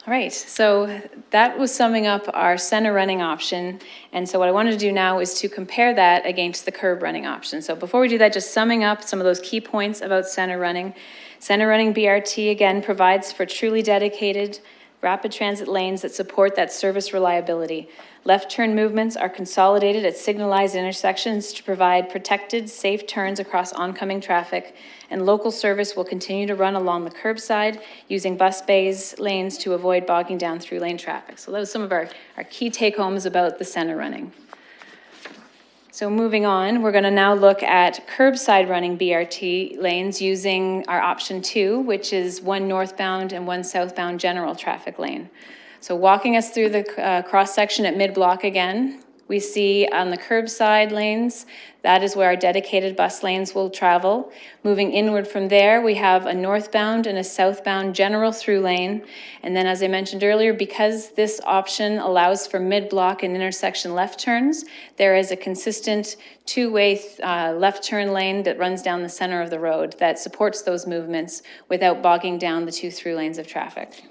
Speaker 2: All right, so that was summing up our center running option. And so what I wanted to do now is to compare that against the curb running option. So before we do that, just summing up some of those key points about center running. Center running BRT, again, provides for truly dedicated rapid transit lanes that support that service reliability. Left turn movements are consolidated at signalized intersections to provide protected, safe turns across oncoming traffic, and local service will continue to run along the curbside using bus bays lanes to avoid bogging down through lane traffic. So those are some of our key take-homes about the center running. So moving on, we're going to now look at curbside running BRT lanes using our option 2, which is one northbound and one southbound general traffic lane. So walking us through the cross-section at mid-block again, we see on the curbside lanes, that is where our dedicated bus lanes will travel. Moving inward from there, we have a northbound and a southbound general through lane. And then, as I mentioned earlier, because this option allows for mid-block and intersection left turns, there is a consistent two-way left turn lane that runs down the center of the road that supports those movements without bogging down the two through lanes of traffic.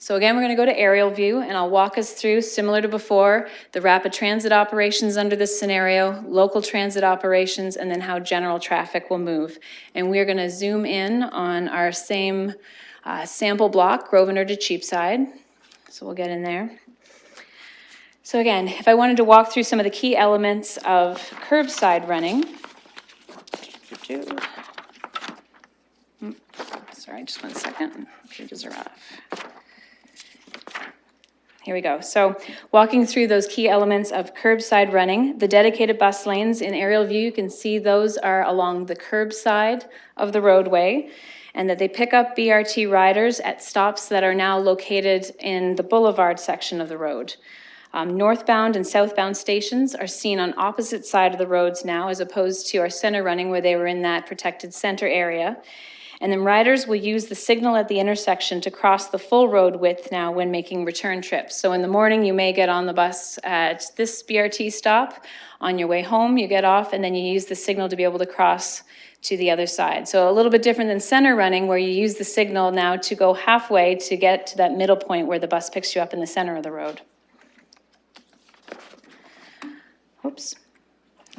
Speaker 2: So again, we're going to go to aerial view, and I'll walk us through, similar to before, the rapid transit operations under this scenario, local transit operations, and then how general traffic will move. And we're going to zoom in on our same sample block, Grosvenor to Cheapside. So we'll get in there. So again, if I wanted to walk through some of the key elements of curbside running. Sorry, just 1 second. Pages are off. Here we go. So walking through those key elements of curbside running, the dedicated bus lanes in aerial view, you can see those are along the curbside of the roadway, and that they pick up BRT riders at stops that are now located in the boulevard section of the road. Northbound and southbound stations are seen on opposite side of the roads now, as opposed to our center running where they were in that protected center area. And then riders will use the signal at the intersection to cross the full road width now when making return trips. So in the morning, you may get on the bus at this BRT stop. On your way home, you get off, and then you use the signal to be able to cross to the other side. So a little bit different than center running, where you use the signal now to go halfway to get to that middle point where the bus picks you up in the center of the road. Oops.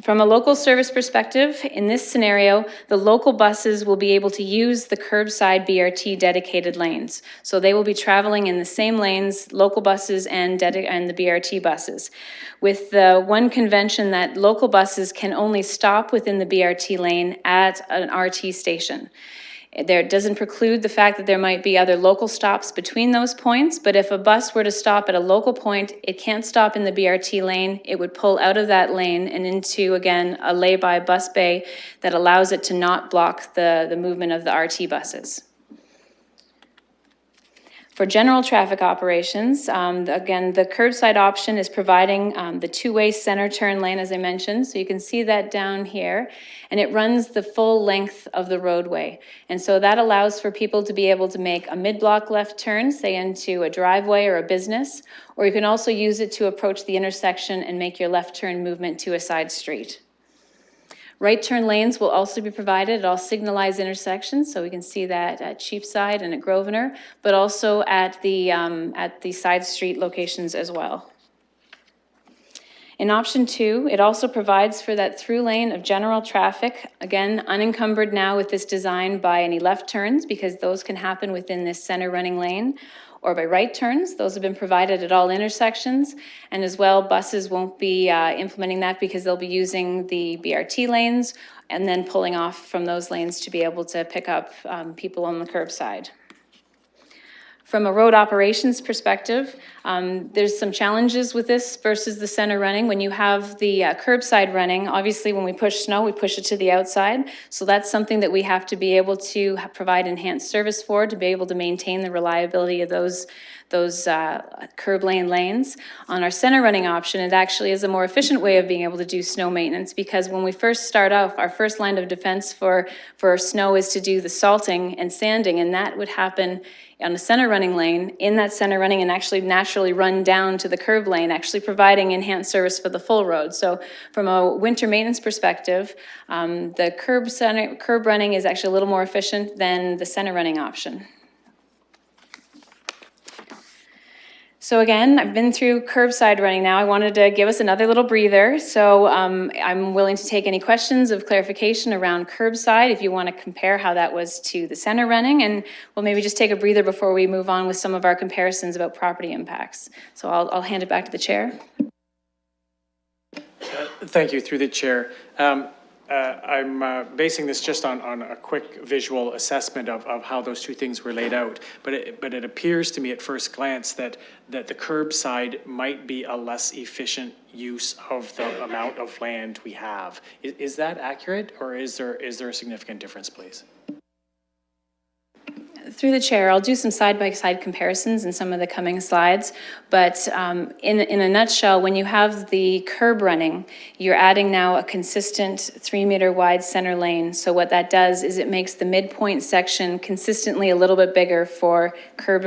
Speaker 2: From a local service perspective, in this scenario, the local buses will be able to use the curbside BRT dedicated lanes. So they will be traveling in the same lanes, local buses and the BRT buses. With the one convention that local buses can only stop within the BRT lane at an RT station. There doesn't preclude the fact that there might be other local stops between those points, but if a bus were to stop at a local point, it can't stop in the BRT lane. It would pull out of that lane and into, again, a lay-by bus bay that allows it to not block the movement of the RT buses. For general traffic operations, again, the curbside option is providing the two-way center turn lane, as I mentioned. So you can see that down here, and it runs the full length of the roadway. And so that allows for people to be able to make a mid-block left turn, say into a driveway or a business, or you can also use it to approach the intersection and make your left turn movement to a side street. Right turn lanes will also be provided at all signalized intersections, so we can see that at Cheapside and at Grosvenor, but also at the side street locations as well. In option 2, it also provides for that through lane of general traffic, again, unencumbered now with this design by any left turns, because those can happen within this center running lane, or by right turns. Those have been provided at all intersections, and as well, buses won't be implementing that because they'll be using the BRT lanes and then pulling off from those lanes to be able to pick up people on the curbside. From a road operations perspective, there's some challenges with this versus the center running. When you have the curbside running, obviously when we push snow, we push it to the outside. So that's something that we have to be able to provide enhanced service for, to be able to maintain the reliability of those curb lane lanes. On our center running option, it actually is a more efficient way of being able to do snow maintenance, because when we first start off, our first line of defense for snow is to do the salting and sanding, and that would happen on the center running lane, in that center running, and actually naturally run down to the curb lane, actually providing enhanced service for the full road. So from a winter maintenance perspective, the curb running is actually a little more efficient than the center running option. So again, I've been through curbside running now. I wanted to give us another little breather. So I'm willing to take any questions of clarification around curbside if you want to compare how that was to the center running. And we'll maybe just take a breather before we move on with some of our comparisons about property impacts. So I'll hand it back to the chair.
Speaker 7: Thank you, through the chair. I'm basing this just on a quick visual assessment of how those two things were laid out. But it appears to me at first glance that the curbside might be a less efficient use of the amount of land we have. Is that accurate, or is there a significant difference, please?
Speaker 2: Through the chair, I'll do some side-by-side comparisons in some of the coming slides, but in a nutshell, when you have the curb running, you're adding now a consistent 3-meter wide center lane. So what that does is it makes the midpoint section consistently a little bit bigger for curb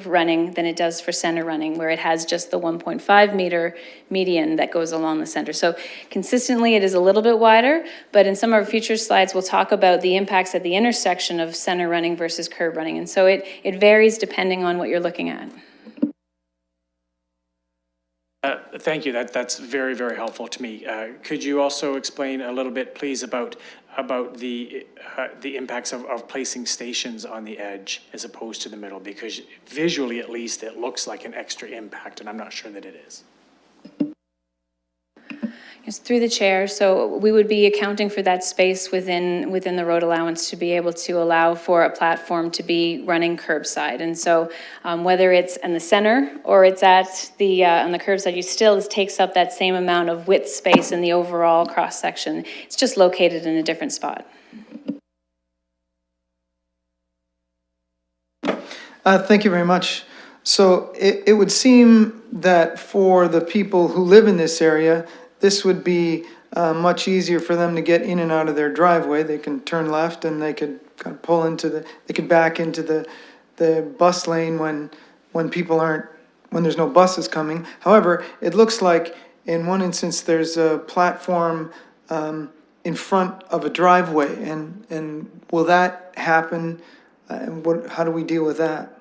Speaker 2: running than it does for center running, where it has just the 1.5-meter median that goes along the center. So consistently, it is a little bit wider, but in some of our future slides, we'll talk about the impacts at the intersection of center running versus curb running. And so it varies depending on what you're looking at.
Speaker 7: Thank you. That's very, very helpful to me. Could you also explain a little bit, please, about the impacts of placing stations on the edge as opposed to the middle? Because visually, at least, it looks like an extra impact, and I'm not sure that it is.
Speaker 2: Yes, through the chair. So we would be accounting for that space within the road allowance to be able to allow for a platform to be running curbside. And so whether it's in the center or it's at the on the curbside, you still takes up that same amount of width space in the overall cross section. It's just located in a different spot.
Speaker 5: Thank you very much. So it would seem that for the people who live in this area, this would be much easier for them to get in and out of their driveway. They can turn left and they could kind of pull into they could back into the bus lane when people aren't, when there's no buses coming. However, it looks like in one instance there's a platform in front of a driveway, and will that happen? And how do we deal with that?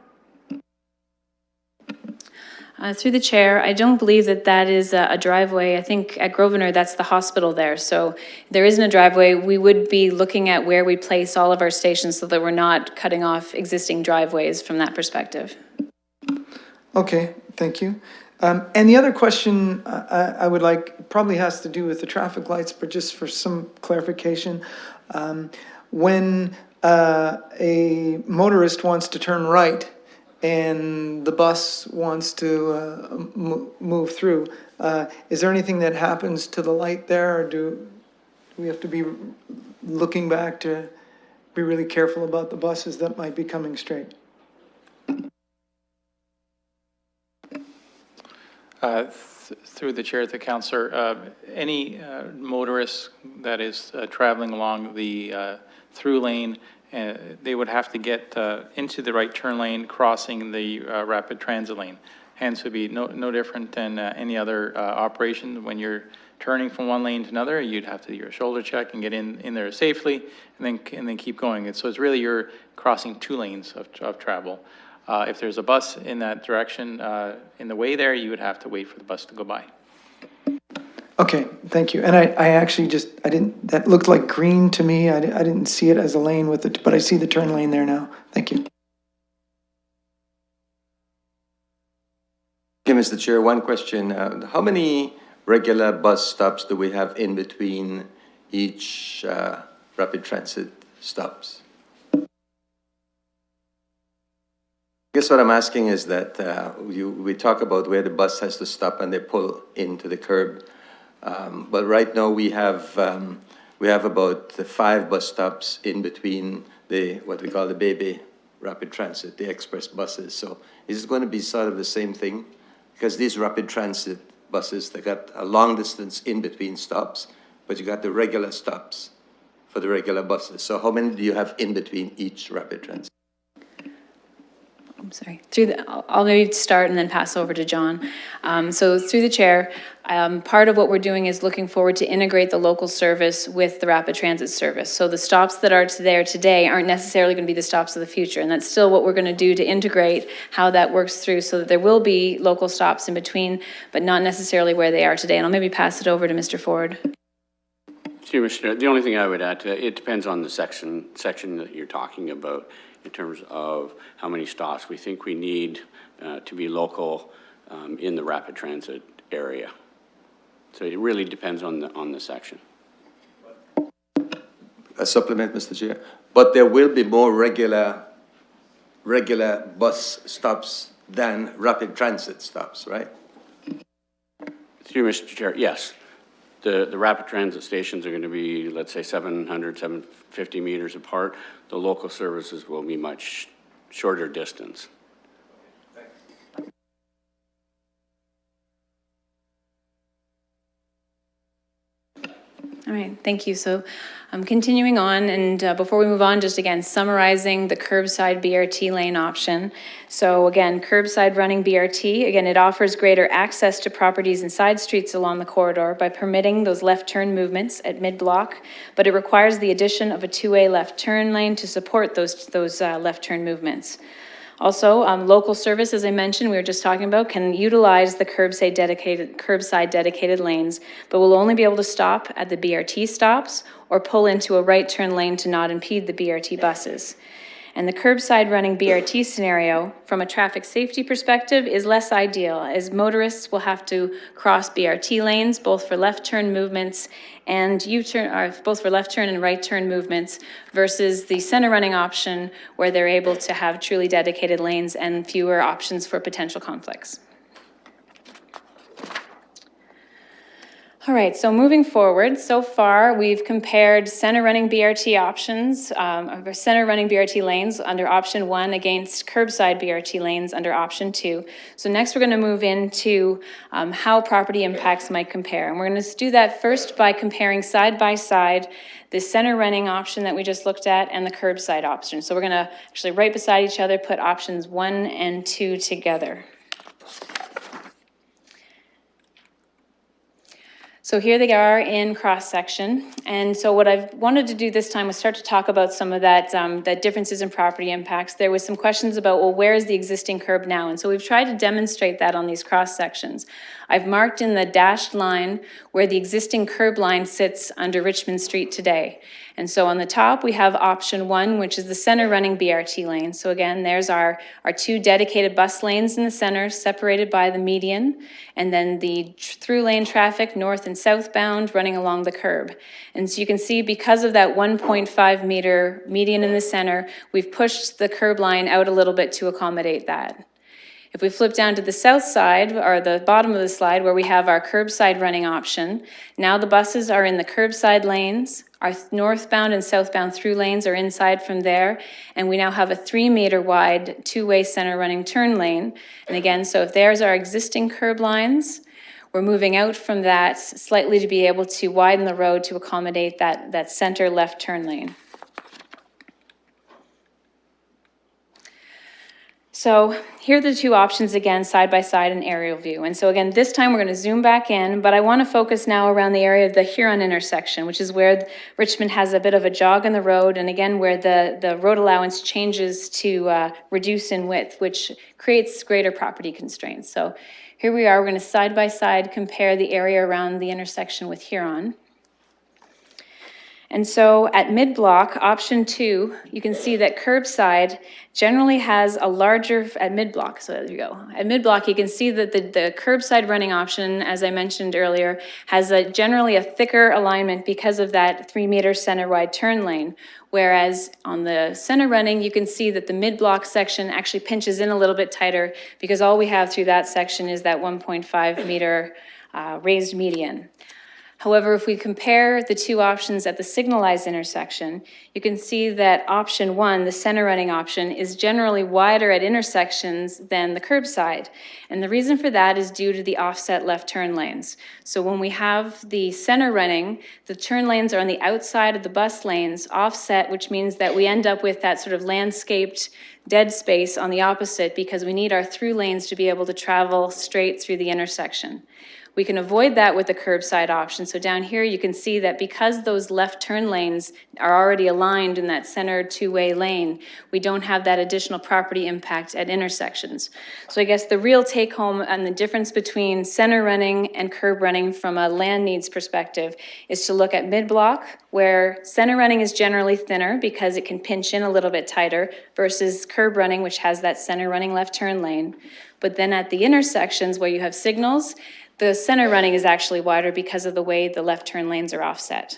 Speaker 2: Through the chair, I don't believe that is a driveway. I think at Grosvenor, that's the hospital there. So there isn't a driveway. We would be looking at where we place all of our stations so that we're not cutting off existing driveways from that perspective.
Speaker 5: Okay, thank you. And the other question I would like probably has to do with the traffic lights, but just for some clarification. When a motorist wants to turn right, and the bus wants to move through, is there anything that happens to the light there, or do we have to be looking back to be really careful about the buses that might be coming straight?
Speaker 6: Through the chair to the councillor, any motorist that is traveling along the through lane, they would have to get into the right turn lane, crossing the rapid transit lane. Hence, would be no different than any other operation. When you're turning from one lane to another, you'd have to do your shoulder check and get in there safely, and then keep going. And so it's really you're crossing 2 lanes of travel. If there's a bus in that direction in the way there, you would have to wait for the bus to go by.
Speaker 5: Okay, thank you. And I actually that looked like green to me. I didn't see it as a lane with it, but I see the turn lane there now. Thank you.
Speaker 8: Okay, Mr. Chair, one question. How many regular bus stops do we have in between each rapid transit stops? I guess what I'm asking is that we talk about where the bus has to stop and they pull into the curb. But right now we have about 5 bus stops in between what we call the baby rapid transit, the express buses. So is it going to be sort of the same thing? Because these rapid transit buses, they got a long distance in between stops, but you got the regular stops for the regular buses. So how many do you have in between each rapid transit?
Speaker 2: I'm sorry, I'll maybe start and then pass over to John. So through the chair, part of what we're doing is looking forward to integrate the local service with the rapid transit service. So the stops that are there today aren't necessarily going to be the stops of the future, and that's still what we're going to do to integrate how that works through so that there will be local stops in between, but not necessarily where they are today. And I'll maybe pass it over to Mr. Ford.
Speaker 10: The only thing I would add to that, it depends on the section that you're talking about in terms of how many stops we think we need to be local in the rapid transit area. So it really depends on the section.
Speaker 8: A supplement, Mr. Chair. But there will be more regular bus stops than rapid transit stops, right?
Speaker 10: Through Mr. Chair, yes. The rapid transit stations are going to be, let's say, 700, 750 meters apart. The local services will be much shorter distance.
Speaker 2: All right, thank you. So I'm continuing on, and before we move on, just again, summarizing the curbside BRT lane option. So again, curbside running BRT, again, it offers greater access to properties and side streets along the corridor by permitting those left turn movements at mid-block, but it requires the addition of a two-way left turn lane to support those left turn movements. Also, local service, as I mentioned, we were just talking about, can utilize the curbside dedicated lanes, but will only be able to stop at the BRT stops or pull into a right turn lane to not impede the BRT buses. And the curbside running BRT scenario, from a traffic safety perspective, is less ideal, as motorists will have to cross BRT lanes, both for left turn movements and U-turn, or both for left turn and right turn movements, versus the center running option, where they're able to have truly dedicated lanes and fewer options for potential conflicts. All right, so moving forward, so far we've compared center running BRT options, center running BRT lanes under option 1 against curbside BRT lanes under option 2. So next we're going to move into how property impacts might compare. And we're going to do that first by comparing side by side the center running option that we just looked at and the curbside option. So we're going to actually right beside each other put options 1 and 2 together. So here they are in cross-section. And so what I've wanted to do this time was start to talk about some of that, that differences in property impacts. There was some questions about, well, where is the existing curb now? And so we've tried to demonstrate that on these cross-sections. I've marked in the dashed line where the existing curb line sits under Richmond Street today. And so on the top, we have option 1, which is the center running BRT lane. So again, there's our 2 dedicated bus lanes in the center, separated by the median, and then the through lane traffic north and southbound running along the curb. And so you can see, because of that 1.5 meter median in the center, we've pushed the curb line out a little bit to accommodate that. If we flip down to the south side, or the bottom of the slide, where we have our curbside running option, now the buses are in the curbside lanes, our northbound and southbound through lanes are inside from there, and we now have a 3 meter wide two-way center running turn lane. And again, so if there's our existing curb lines, we're moving out from that slightly to be able to widen the road to accommodate that center left turn lane. So here are the 2 options again, side by side in aerial view. And so again, this time we're going to zoom back in, but I want to focus now around the area of the Huron intersection, which is where Richmond has a bit of a jog in the road, and again, where the road allowance changes to reduce in width, which creates greater property constraints. So here we are, we're going to side by side compare the area around the intersection with Huron. And so at mid-block, option 2, you can see that curbside generally has a larger, at mid-block, so there you go. At mid-block, you can see that the curbside running option, as I mentioned earlier, has generally a thicker alignment because of that 3 meter center wide turn lane. Whereas on the center running, you can see that the mid-block section actually pinches in a little bit tighter, because all we have through that section is that 1.5 meter raised median. However, if we compare the two options at the signalized intersection, you can see that option 1, the center running option, is generally wider at intersections than the curbside. And the reason for that is due to the offset left turn lanes. So when we have the center running, the turn lanes are on the outside of the bus lanes, offset, which means that we end up with that sort of landscaped dead space on the opposite because we need our through lanes to be able to travel straight through the intersection. We can avoid that with the curbside option. So down here, you can see that because those left turn lanes are already aligned in that center two-way lane, we don't have that additional property impact at intersections. So I guess the real take home and the difference between center running and curb running from a land needs perspective is to look at mid-block, where center running is generally thinner because it can pinch in a little bit tighter versus curb running, which has that center running left turn lane. But then at the intersections where you have signals, the center running is actually wider because of the way the left turn lanes are offset.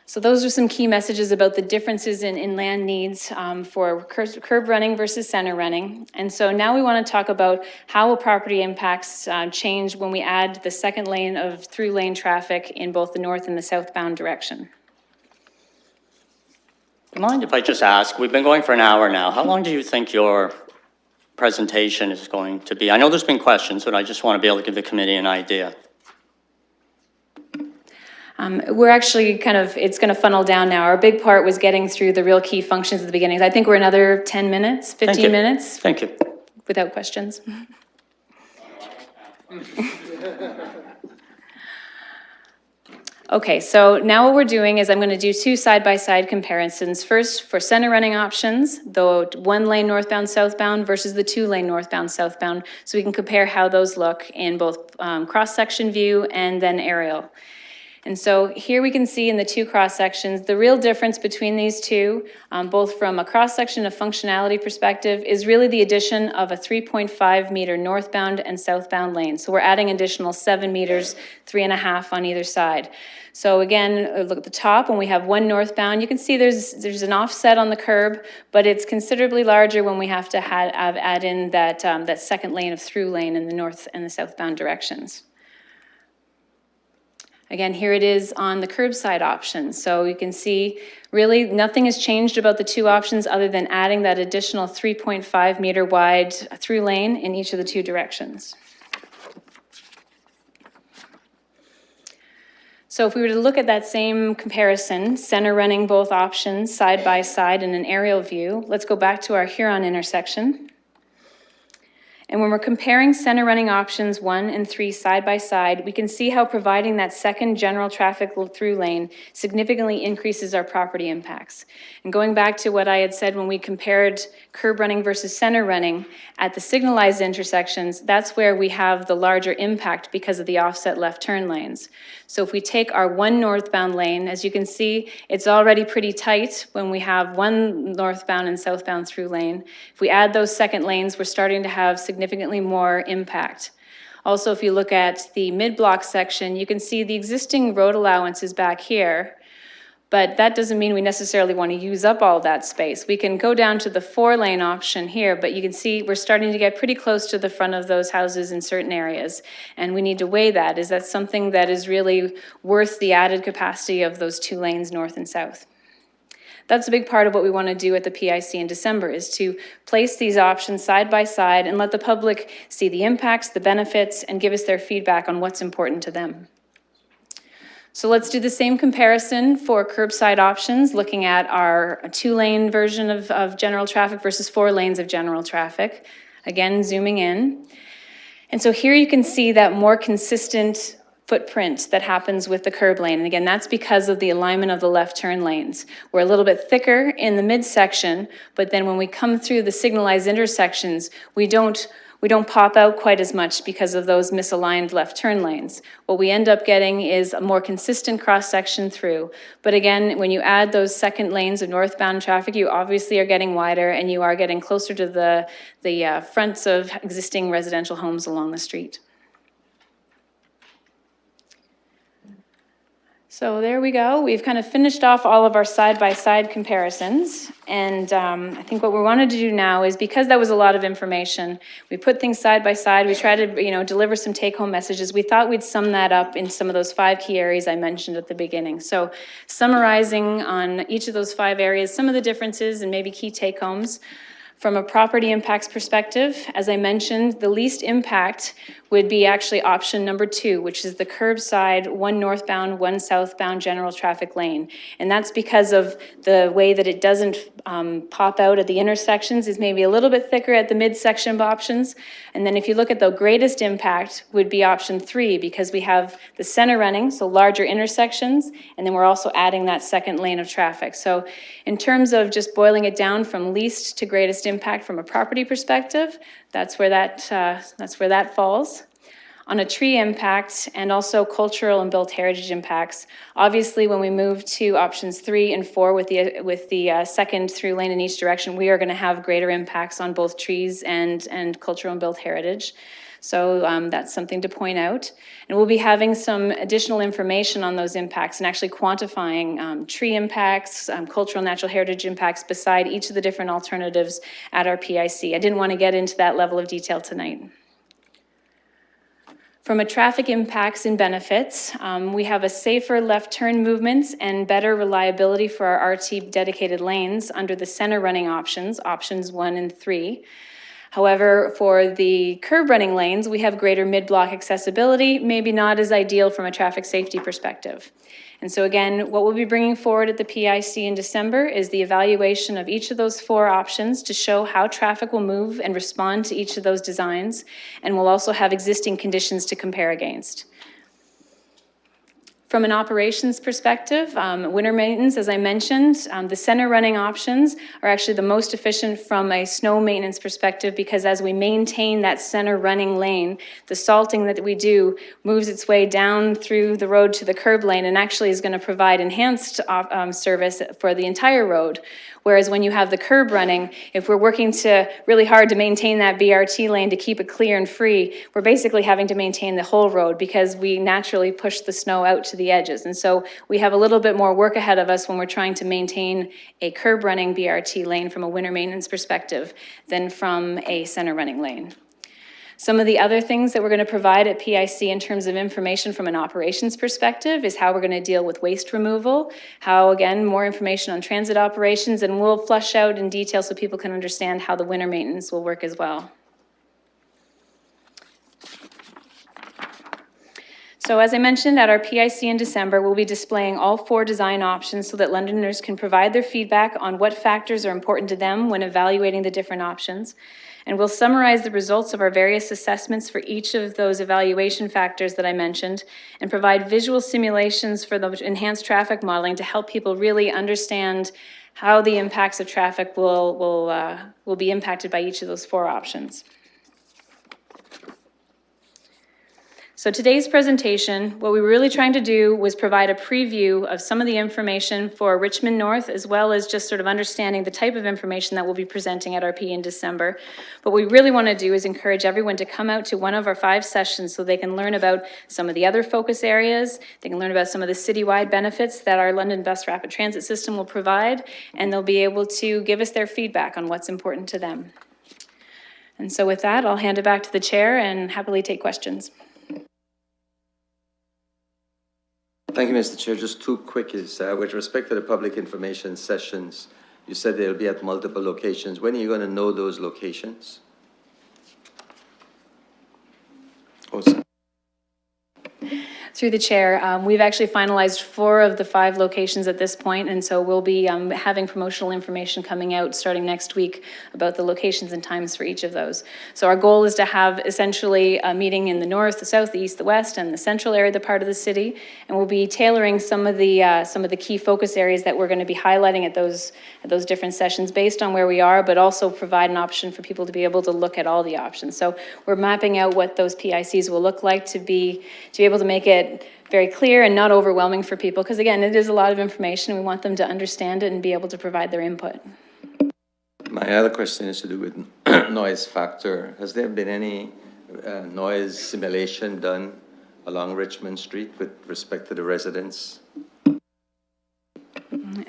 Speaker 2: So those are some key messages about the differences in land needs for curb running versus center running. And so now we want to talk about how will property impacts change when we add the second lane of through lane traffic in both the north and the southbound direction.
Speaker 1: Mind if I just ask, we've been going for an hour now. How long do you think your presentation is going to be? I know there's been questions, but I just want to be able to give the committee an idea.
Speaker 2: We're actually it's going to funnel down now. Our big part was getting through the real key functions at the beginning. I think we're another 10 minutes, 15 minutes.
Speaker 1: Thank you.
Speaker 2: Without questions. Okay, so now what we're doing is I'm going to do two side-by-side comparisons. First, for center running options, the one lane northbound, southbound versus the two lane northbound, southbound, so we can compare how those look in both cross-section view and then aerial. And so here we can see in the two cross-sections, the real difference between these two, both from a cross-section of functionality perspective, is really the addition of a 3.5 meter northbound and southbound lane. So we're adding additional 7 meters, 3.5 on either side. So again, look at the top, when we have one northbound, you can see there's an offset on the curb, but it's considerably larger when we have to add in that, that second lane of through lane in the north and the southbound directions. Again, here it is on the curbside option. So you can see really nothing has changed about the two options other than adding that additional 3.5 meter wide through lane in each of the two directions. So if we were to look at that same comparison, center running both options side by side in an aerial view, let's go back to our Huron intersection. And when we're comparing center running options 1 and 3 side by side, we can see how providing that second general traffic through lane significantly increases our property impacts. And going back to what I had said when we compared curb running versus center running, at the signalized intersections, that's where we have the larger impact because of the offset left turn lanes. So if we take our one northbound lane, as you can see, it's already pretty tight when we have one northbound and southbound through lane. If we add those second lanes, we're starting to have significantly more impact. Also, if you look at the mid-block section, you can see the existing road allowance is back here, but that doesn't mean we necessarily want to use up all that space. We can go down to the 4-lane option here, but you can see we're starting to get pretty close to the front of those houses in certain areas, and we need to weigh that. Is that something that is really worth the added capacity of those 2 lanes north and south? That's a big part of what we want to do at the PIC in December, is to place these options side by side and let the public see the impacts, the benefits, and give us their feedback on what's important to them. So let's do the same comparison for curbside options, looking at our 2-lane version of general traffic versus 4 lanes of general traffic. Again, zooming in. And so here you can see that more consistent footprint that happens with the curb lane. And again, that's because of the alignment of the left turn lanes. We're a little bit thicker in the midsection, but then when we come through the signalized intersections, we don't pop out quite as much because of those misaligned left turn lanes. What we end up getting is a more consistent cross-section through. But again, when you add those second lanes of northbound traffic, you obviously are getting wider and you are getting closer to the fronts of existing residential homes along the street. So there we go. We've kind of finished off all of our side-by-side comparisons. And I think what we wanted to do now is, because that was a lot of information, we put things side by side. We tried to, deliver some take-home messages. We thought we'd sum that up in some of those 5 key areas I mentioned at the beginning. So summarizing on each of those 5 areas, some of the differences and maybe key take-homes. From a property impacts perspective, as I mentioned, the least impact would be actually option number 2, which is the curbside, 1 northbound, 1 southbound general traffic lane. And that's because of the way that it doesn't pop out at the intersections. Is maybe a little bit thicker at the midsection of options. And then if you look at the greatest impact would be option 3, because we have the center running, so larger intersections, and then we're also adding that second lane of traffic. So in terms of just boiling it down from least to greatest impact from a property perspective, that's where that falls. On a tree impact and also cultural and built heritage impacts, obviously when we move to options 3 and 4 with the second through lane in each direction, we are going to have greater impacts on both trees and cultural and built heritage. So that's something to point out. And we'll be having some additional information on those impacts and actually quantifying tree impacts, cultural and natural heritage impacts beside each of the different alternatives at our PIC. I didn't want to get into that level of detail tonight. From a traffic impacts and benefits, we have a safer left turn movements and better reliability for our RT dedicated lanes under the center running options, options 1 and 3. However, for the curb running lanes, we have greater mid-block accessibility, maybe not as ideal from a traffic safety perspective. And so again, what we'll be bringing forward at the PIC in December is the evaluation of each of those 4 options to show how traffic will move and respond to each of those designs. And we'll also have existing conditions to compare against. From an operations perspective, winter maintenance, as I mentioned, the center running options are actually the most efficient from a snow maintenance perspective, because as we maintain that center running lane, the salting that we do moves its way down through the road to the curb lane and actually is going to provide enhanced service for the entire road. Whereas when you have the curb running, if we're working really hard to maintain that BRT lane to keep it clear and free, we're basically having to maintain the whole road because we naturally push the snow out to the edges. And so we have a little bit more work ahead of us when we're trying to maintain a curb running BRT lane from a winter maintenance perspective than from a center running lane. Some of the other things that we're going to provide at PIC in terms of information from an operations perspective is how we're going to deal with waste removal, how, again, more information on transit operations, and we'll flush out in detail so people can understand how the winter maintenance will work as well. So as I mentioned, at our PIC in December, we'll be displaying all 4 design options so that Londoners can provide their feedback on what factors are important to them when evaluating the different options. And we'll summarize the results of our various assessments for each of those evaluation factors that I mentioned and provide visual simulations for the enhanced traffic modeling to help people really understand how the impacts of traffic will be impacted by each of those 4 options. So today's presentation, what we were really trying to do was provide a preview of some of the information for Richmond North, as well as just sort of understanding the type of information that we'll be presenting at RP in December. What we really want to do is encourage everyone to come out to one of our 5 sessions so they can learn about some of the other focus areas, they can learn about some of the citywide benefits that our London Bus Rapid Transit System will provide, and they'll be able to give us their feedback on what's important to them. And so with that, I'll hand it back to the chair and happily take questions.
Speaker 8: Thank you, Mr. Chair. Just 2 quickies. With respect to the public information sessions, you said they'll be at multiple locations. When are you going to know those locations? Oh, sorry.
Speaker 2: Through the chair, we've actually finalized 4 of the 5 locations at this point, and so we'll be having promotional information coming out starting next week about the locations and times for each of those. So our goal is to have essentially a meeting in the north, the south, the east, the west, and the central area of the part of the city, and we'll be tailoring some of the key focus areas that we're going to be highlighting at those different sessions based on where we are, but also provide an option for people to be able to look at all the options. So we're mapping out what those PICs will look like to be able to make it very clear and not overwhelming for people, because again, it is a lot of information. We want them to understand it and be able to provide their input.
Speaker 8: My other question is to do with noise factor. Has there been any noise simulation done along Richmond Street with respect to the residents?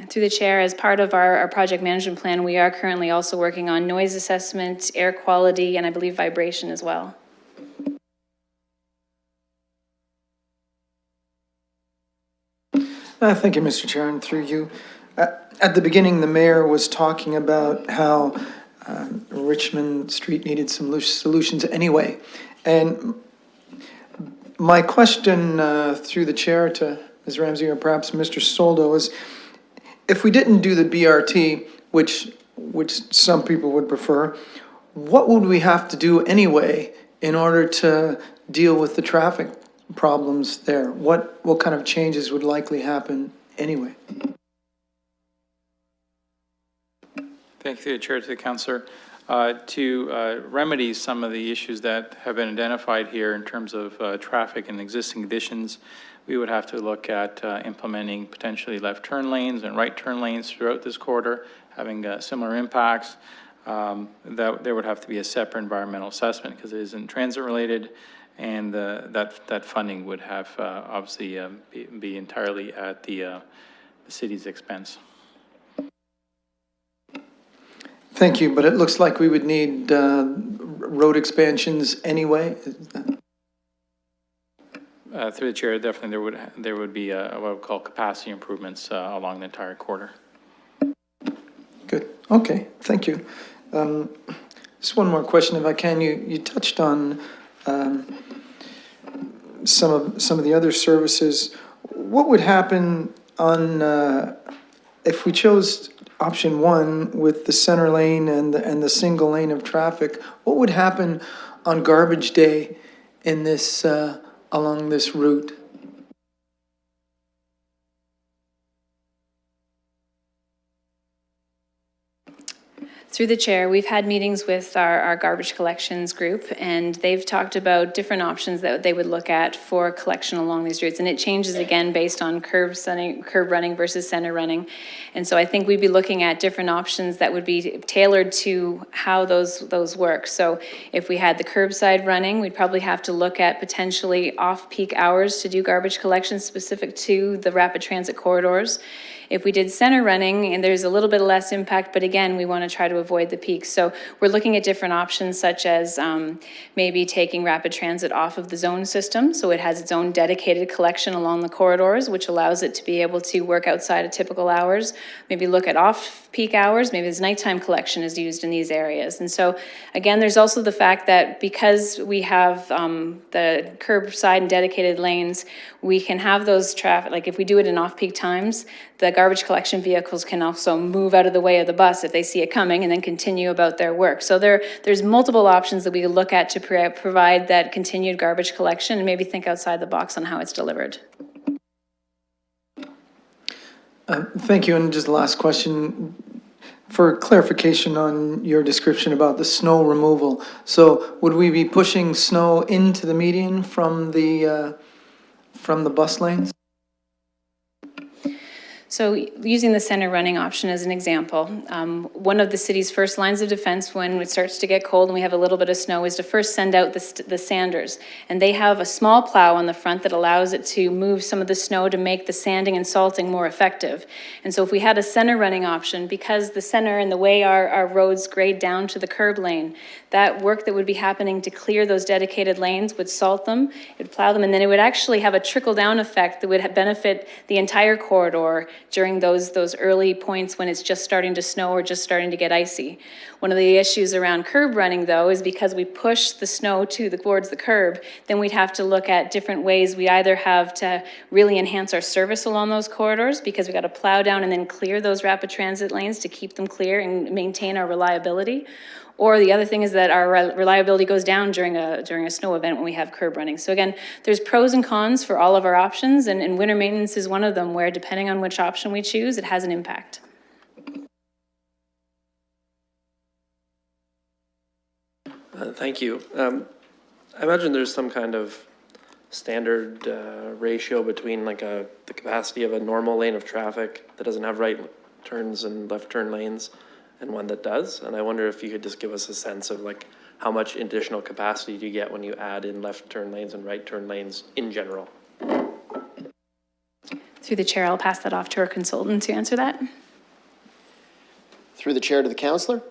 Speaker 2: Through the chair, as part of our project management plan, we are currently also working on noise assessment, air quality, and I believe vibration as well.
Speaker 5: Thank you, Mr. Chair, and through you. At the beginning, the mayor was talking about how Richmond Street needed some solutions anyway. And my question through the chair to Ms. Ramsey or perhaps Mr. Soldo is, if we didn't do the BRT, which some people would prefer, what would we have to do anyway in order to deal with the traffic problems there? What kind of changes would likely happen anyway?
Speaker 6: Thank you, through the chair, to the councillor. To remedy some of the issues that have been identified here in terms of traffic and existing conditions, we would have to look at implementing potentially left turn lanes and right turn lanes throughout this corridor, having similar impacts. That there would have to be a separate environmental assessment because it isn't transit related, and that funding would have obviously be entirely at the city's expense.
Speaker 5: Thank you, but it looks like we would need road expansions anyway.
Speaker 6: Through the chair, definitely there would be what we call capacity improvements along the entire corridor.
Speaker 5: Good. Okay. Thank you. Just one more question, if I can. You touched on some of the other services. What would happen on if we chose option one with the center lane and the single lane of traffic? What would happen on garbage day in this along this route?
Speaker 2: Through the chair, we've had meetings with our garbage collections group, and they've talked about different options that they would look at for collection along these routes. And it changes again based on curb running versus center running. And so I think we'd be looking at different options that would be tailored to how those work. So if we had the curbside running, we'd probably have to look at potentially off-peak hours to do garbage collection specific to the rapid transit corridors. If we did center running, and there's a little bit less impact, but again, we want to try to avoid the peaks. So we're looking at different options, such as maybe taking rapid transit off of the zone system, so it has its own dedicated collection along the corridors, which allows it to be able to work outside of typical hours. Maybe look at off-peak hours, maybe as nighttime collection is used in these areas. And so, again, there's also the fact that because we have the curbside and dedicated lanes, we can have those traffic, like if we do it in off-peak times, the garbage collection vehicles can also move out of the way of the bus if they see it coming and then continue about their work. So there's multiple options that we could look at to provide that continued garbage collection and maybe think outside the box on how it's delivered.
Speaker 5: Thank you. And just the last question for clarification on your description about the snow removal. So would we be pushing snow into the median from the bus lanes?
Speaker 2: So using the center running option as an example, one of the city's first lines of defense when it starts to get cold and we have a little bit of snow is to first send out the sanders. And they have a small plow on the front that allows it to move some of the snow to make the sanding and salting more effective. And so if we had a center running option, because the center and the way our roads grade down to the curb lane, that work that would be happening to clear those dedicated lanes would salt them, it would plow them, and then it would actually have a trickle-down effect that would benefit the entire corridor during those early points when it's just starting to snow or just starting to get icy. One of the issues around curb running, though, is because we push the snow towards the curb, then we'd have to look at different ways. We either have to really enhance our service along those corridors because we got to plow down and then clear those rapid transit lanes to keep them clear and maintain our reliability. Or the other thing is that our reliability goes down during a snow event when we have curb running. So again, there's pros and cons for all of our options, and winter maintenance is one of them where depending on which option we choose, it has an impact.
Speaker 11: Thank you. I imagine there's some kind of standard ratio between like the capacity of a normal lane of traffic that doesn't have right turns and left turn lanes and one that does. And I wonder if you could just give us a sense of like how much additional capacity do you get when you add in left turn lanes and right turn lanes in general?
Speaker 2: Through the chair, I'll pass that off to our consultant to answer that.
Speaker 12: Through the chair to the councillor.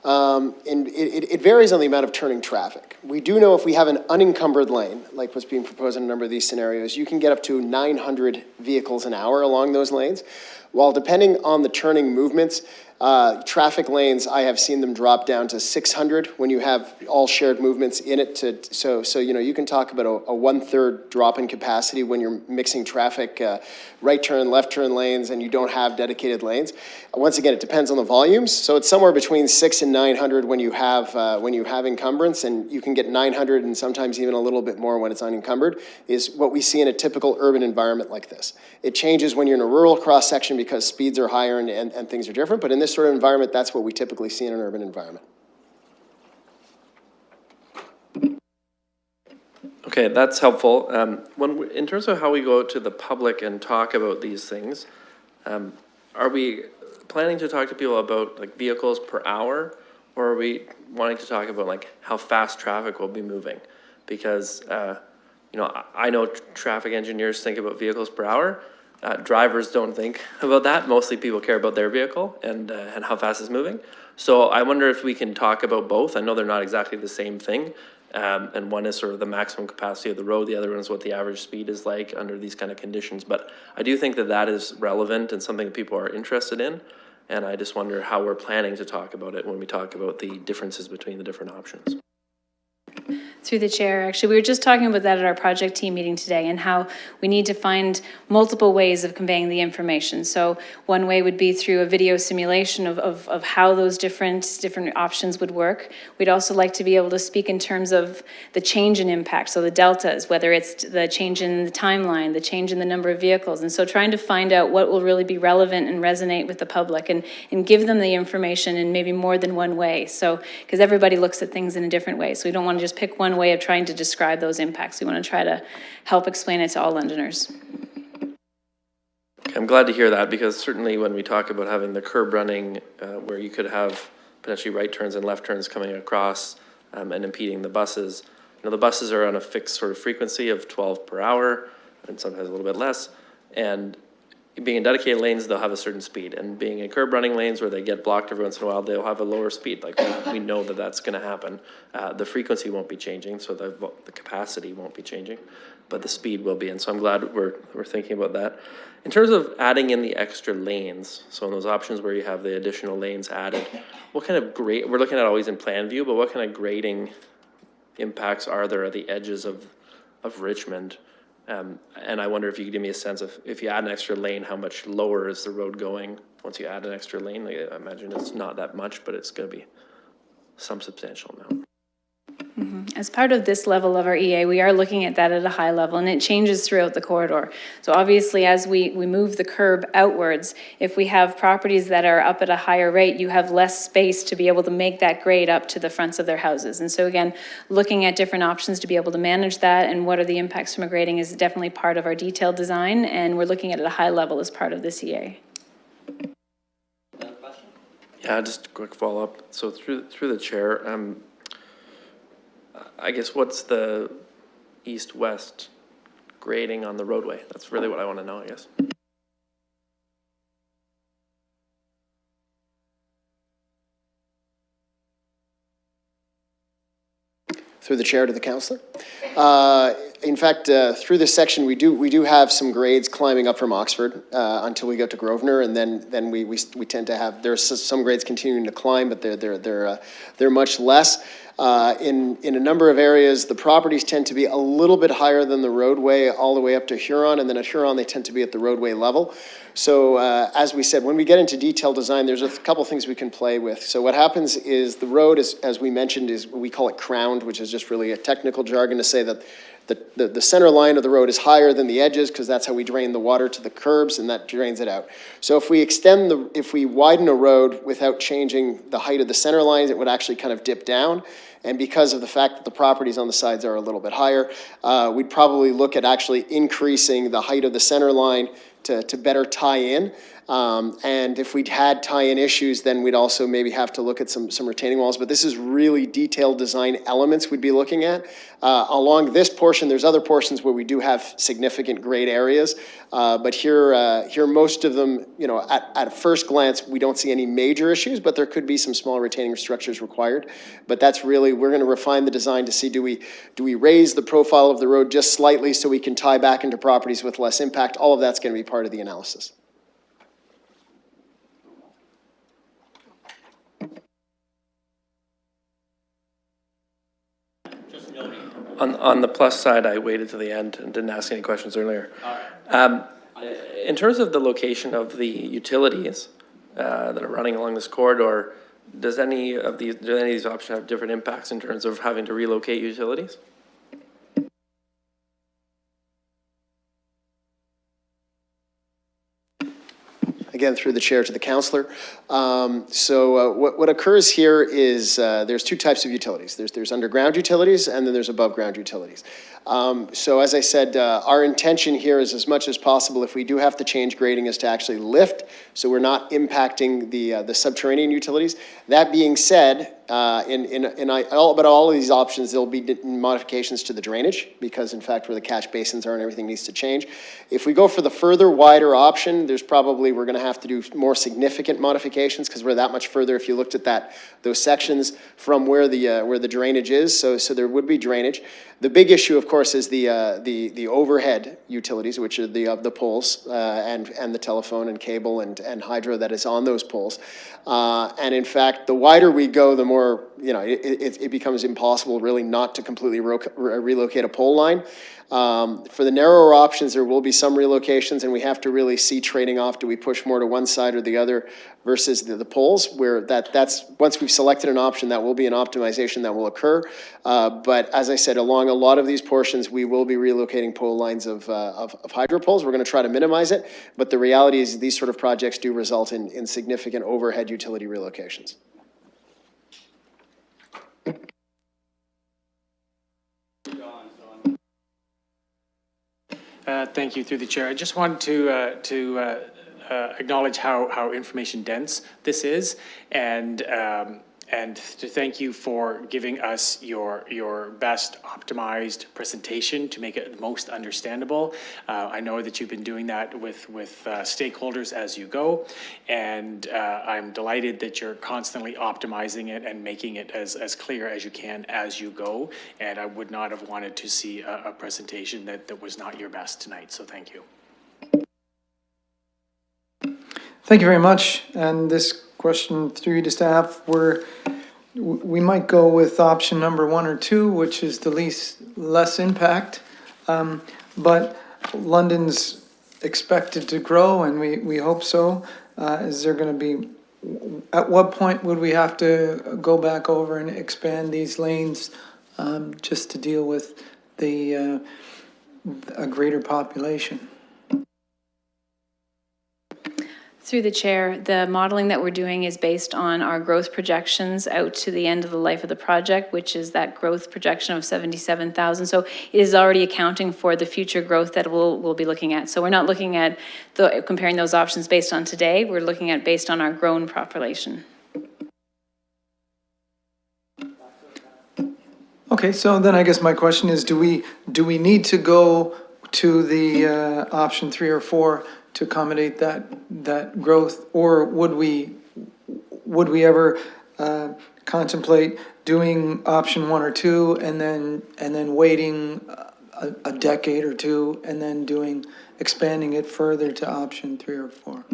Speaker 12: And it varies on the amount of turning traffic. We do know if we have an unencumbered lane, like what's being proposed in a number of these scenarios, you can get up to 900 vehicles an hour along those lanes. While depending on the turning movements, traffic lanes, I have seen them drop down to 600 when you have all shared movements in it. So you know, you can talk about a 1/3 drop in capacity when you're mixing traffic, right turn, left turn lanes, and you don't have dedicated lanes. Once again, it depends on the volumes. So it's somewhere between 600 and 900 when you have encumbrance, and you can get 900 and sometimes even a little bit more when it's unencumbered, is what we see in a typical urban environment like this. It changes when you're in a rural cross section because speeds are higher and things are different, but in this sort of environment, that's what we typically see in an urban environment.
Speaker 11: Okay, that's helpful. In terms of how we go out to the public and talk about these things, are we planning to talk to people about like vehicles per hour, or are we wanting to talk about like how fast traffic will be moving? Because you know, I know traffic engineers think about vehicles per hour. Drivers don't think about that. Mostly people care about their vehicle and how fast it's moving. So I wonder if we can talk about both. I know they're not exactly the same thing. And one is sort of the maximum capacity of the road. The other one is what the average speed is like under these kind of conditions. But I do think that that is relevant and something that people are interested in. And I just wonder how we're planning to talk about it when we talk about the differences between the different options.
Speaker 2: Through the chair, actually, we were just talking about that at our project team meeting today and how we need to find multiple ways of conveying the information. So one way would be through a video simulation of how those different options would work. We'd also like to be able to speak in terms of the change in impact, so the deltas, whether it's the change in the timeline, the change in the number of vehicles. And so trying to find out what will really be relevant and resonate with the public and give them the information in maybe more than one way. So, because everybody looks at things in a different way. So we don't want to just pick one way of trying to describe those impacts. We want to try to help explain it to all Londoners.
Speaker 11: Okay, I'm glad to hear that, because certainly when we talk about having the curb running, where you could have potentially right turns and left turns coming across and impeding the buses, you know, the buses are on a fixed sort of frequency of 12 per hour and sometimes a little bit less. And being in dedicated lanes, they'll have a certain speed, and being in curb running lanes where they get blocked every once in a while, they'll have a lower speed. Like we know that that's going to happen. The frequency won't be changing, so the capacity won't be changing, but the speed will be. And so I'm glad we're thinking about that. In terms of adding in the extra lanes, so in those options where you have the additional lanes added, what kind of we're looking at always in plan view, but what kind of grading impacts are there at the edges of Richmond? And I wonder if you could give me a sense of, if you add an extra lane, how much lower is the road going once you add an extra lane? Like, I imagine it's not that much, but it's going to be some substantial amount.
Speaker 2: As part of this level of our EA, we are looking at that at a high level, and it changes throughout the corridor. So obviously, as we move the curb outwards, if we have properties that are up at a higher rate, you have less space to be able to make that grade up to the fronts of their houses. And so again, looking at different options to be able to manage that and what are the impacts from a grading is definitely part of our detailed design, and we're looking at it at a high level as part of this EA.
Speaker 11: Yeah, just a quick follow-up. So through the chair, I guess what's the east-west grading on the roadway? That's really what I want to know, I guess.
Speaker 12: Through the chair to the councillor. In fact, through this section, we do have some grades climbing up from Oxford until we get to Grosvenor, and then we tend to have, there's some grades continuing to climb, but they're much less. In a number of areas, the properties tend to be a little bit higher than the roadway all the way up to Huron, and then at Huron they tend to be at the roadway level. So as we said, when we get into detailed design, there's a couple things we can play with. So what happens is the road is, as we mentioned, is we call it crowned, which is just really a technical jargon to say that the center line of the road is higher than the edges, because that's how we drain the water to the curbs, and that drains it out. So if we widen a road without changing the height of the center lines, it would actually kind of dip down. And because of the fact that the properties on the sides are a little bit higher, we'd probably look at actually increasing the height of the center line to better tie in. And if we'd had tie-in issues, then we'd also maybe have to look at some retaining walls. But this is really detailed design elements we'd be looking at. Along this portion, there's other portions where we do have significant grade areas. But here most of them, you know, at first glance, we don't see any major issues, but there could be some small retaining structures required. But that's really, we're going to refine the design to see, do we raise the profile of the road just slightly so we can tie back into properties with less impact? All of that's going to be part of the analysis.
Speaker 11: On the plus side, I waited to the end and didn't ask any questions earlier. In terms of the location of the utilities that are running along this corridor, do any of these options have different impacts in terms of having to relocate utilities?
Speaker 12: Again, through the chair to the councillor. What occurs here is there's two types of utilities. There's underground utilities and then there's above ground utilities. So as I said, our intention here is, as much as possible, if we do have to change grading, is to actually lift, so we're not impacting the subterranean utilities. That being said, all of these options, there'll be modifications to the drainage, because in fact where the catch basins are and everything needs to change. If we go for the further wider option, we're going to have to do more significant modifications, because we're that much further if you looked at those sections from where the drainage is. So there would be drainage. The big issue, of course, is the overhead utilities, which are the poles and the telephone and cable and hydro that is on those poles. And in fact, the wider we go, the more, you know, it becomes impossible really not to completely relocate a pole line. For the narrower options, there will be some relocations, and we have to really see trading off. Do we push more to one side or the other versus the poles, where that's once we've selected an option, that will be an optimization that will occur. But as I said, along a lot of these portions, we will be relocating pole lines of hydro poles. We're going to try to minimize it, but the reality is these sort of projects do result in significant overhead utility relocations.
Speaker 7: Thank you, through the chair. I just wanted to acknowledge how information dense this is, and to thank you for giving us your best optimized presentation to make it most understandable. I know that you've been doing that with stakeholders as you go, and I'm delighted that you're constantly optimizing it and making it as clear as you can as you go. And I would not have wanted to see a presentation that was not your best tonight. So thank you.
Speaker 5: Thank you very much. And this question through you to staff, we might go with option number 1 or 2, which is the less impact. But London's expected to grow, and we hope so. Is there going to be, at what point would we have to go back over and expand these lanes just to deal with a greater population?
Speaker 2: Through the chair, the modeling that we're doing is based on our growth projections out to the end of the life of the project, which is that growth projection of 77,000. So it is already accounting for the future growth that we'll be looking at. So we're not looking at comparing those options based on today. We're looking at based on our grown population.
Speaker 5: Okay, so then I guess my question is, do we need to go to the option 3 or 4 to accommodate that growth, or would we ever contemplate doing option 1 or 2 and then waiting a decade or 2 and then expanding it further to option 3 or 4?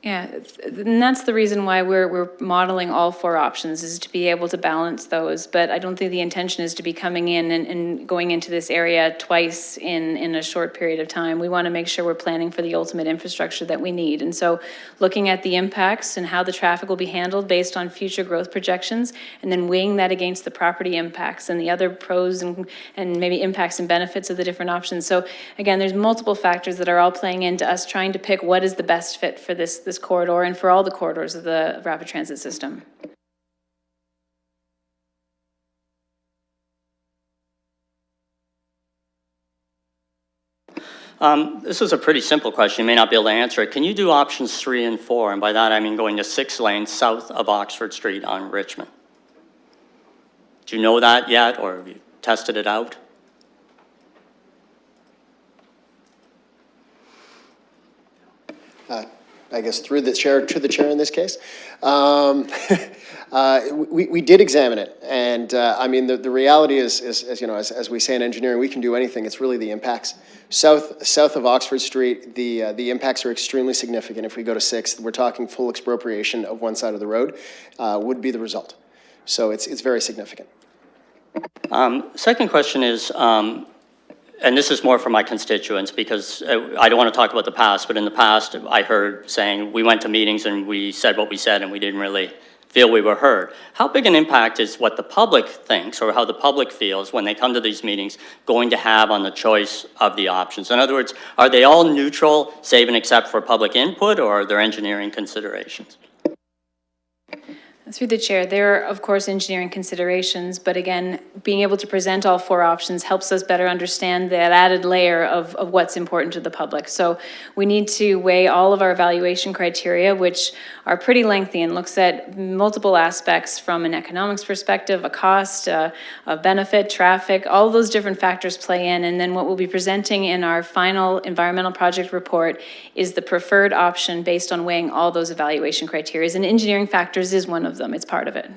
Speaker 2: Yeah, and that's the reason why we're modeling all 4 options, is to be able to balance those. But I don't think the intention is to be coming in and going into this area twice in a short period of time. We want to make sure we're planning for the ultimate infrastructure that we need. And so looking at the impacts and how the traffic will be handled based on future growth projections, and then weighing that against the property impacts and the other pros and maybe impacts and benefits of the different options. So again, there's multiple factors that are all playing into us trying to pick what is the best fit for this corridor and for all the corridors of the rapid transit system.
Speaker 1: This is a pretty simple question. You may not be able to answer it. Can you do options 3 and 4? And by that, I mean going to 6 lanes south of Oxford Street on Richmond. Do you know that yet, or have you tested it out?
Speaker 12: I guess through the chair, to the chair in this case. We did examine it, and I mean, the reality is as you know, as we say in engineering, we can do anything. It's really the impacts. South of Oxford Street, the impacts are extremely significant. If we go to 6, we're talking full expropriation of one side of the road would be the result. So it's very significant.
Speaker 1: Second question is, and this is more for my constituents, because I don't want to talk about the past, but in the past, I heard saying we went to meetings and we said what we said and we didn't really feel we were heard. How big an impact is what the public thinks, or how the public feels when they come to these meetings, going to have on the choice of the options? In other words, are they all neutral, save and except for public input, or are there engineering considerations?
Speaker 2: Through the chair, there are, of course, engineering considerations, but again, being able to present all 4 options helps us better understand that added layer of what's important to the public. So we need to weigh all of our evaluation criteria, which are pretty lengthy and looks at multiple aspects from an economics perspective, a cost, a benefit, traffic, all those different factors play in. And then what we'll be presenting in our final environmental project report is the preferred option based on weighing all those evaluation criteria. And engineering factors is one of them. It's part of it.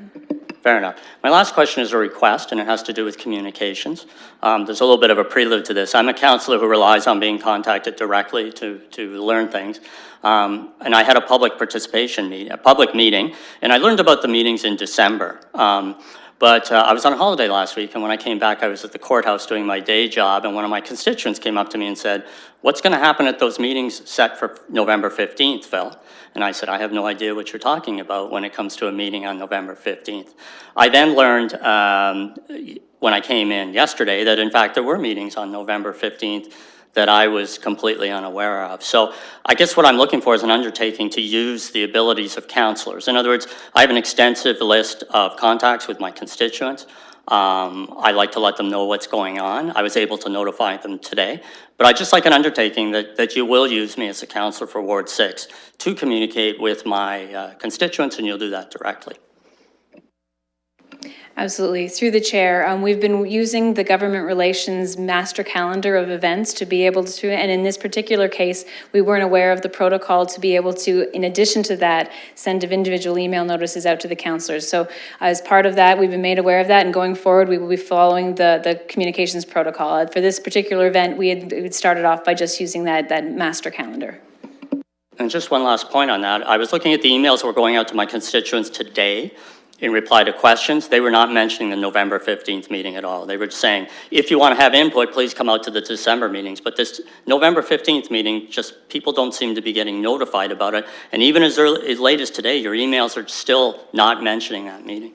Speaker 1: Fair enough. My last question is a request, and it has to do with communications. There's a little bit of a prelude to this. I'm a councillor who relies on being contacted directly to learn things. And I had a public participation meeting, a public meeting, and I learned about the meetings in December. But I was on holiday last week, and when I came back, I was at the courthouse doing my day job, and one of my constituents came up to me and said, "What's going to happen at those meetings set for November 15th, Phil?" And I said, "I have no idea what you're talking about when it comes to a meeting on November 15th. I then learned when I came in yesterday that, in fact, there were meetings on November 15th that I was completely unaware of. So I guess what I'm looking for is an undertaking to use the abilities of councillors. In other words, I have an extensive list of contacts with my constituents. I like to let them know what's going on. I was able to notify them today. But I'd just like an undertaking that you will use me as a councillor for Ward 6 to communicate with my constituents, and you'll do that directly.
Speaker 2: Absolutely. Through the chair, we've been using the government relations master calendar of events to be able to, and in this particular case, we weren't aware of the protocol to be able to, in addition to that, send individual email notices out to the councillors. So as part of that, we've been made aware of that, and going forward, we will be following the communications protocol. For this particular event, we had started off by just using that master calendar.
Speaker 1: And just one last point on that. I was looking at the emails that were going out to my constituents today in reply to questions. They were not mentioning the November 15th meeting at all. They were saying, if you want to have input, please come out to the December meetings. But this November 15th meeting, just people don't seem to be getting notified about it. And even as late as today, your emails are still not mentioning that meeting.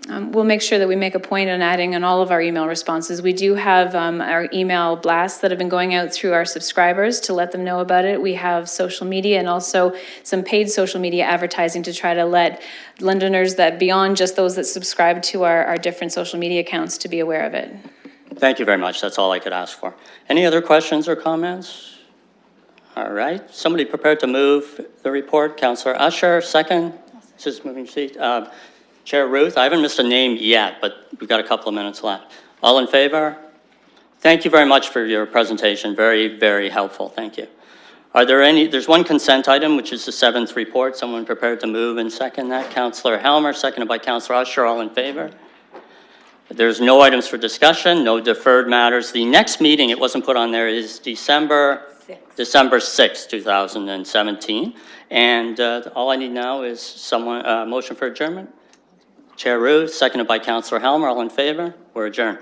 Speaker 2: We'll make sure that we make a point on adding on all of our email responses. We do have our email blasts that have been going out through our subscribers to let them know about it. We have social media and also some paid social media advertising to try to let Londoners that beyond just those that subscribe to our different social media accounts to be aware of it.
Speaker 1: Thank you very much. That's all I could ask for. Any other questions or comments? All right. Somebody prepared to move the report? Councillor Usher, second. This is moving seat. Chair Ruth, I haven't missed a name yet, but we've got a couple of minutes left. All in favor? Thank you very much for your presentation. Very, very helpful. Thank you. Are there any, there's one consent item, which is the 7th report. Someone prepared to move and second that. Councillor Helmer, seconded by Councillor Usher. All in favor? There's no items for discussion, no deferred matters. The next meeting, it wasn't put on there, is December 6th, 2017. And all I need now is someone, motion for adjournment. Chair Ruth, seconded by Councillor Helmer. All in favor? We're adjourned.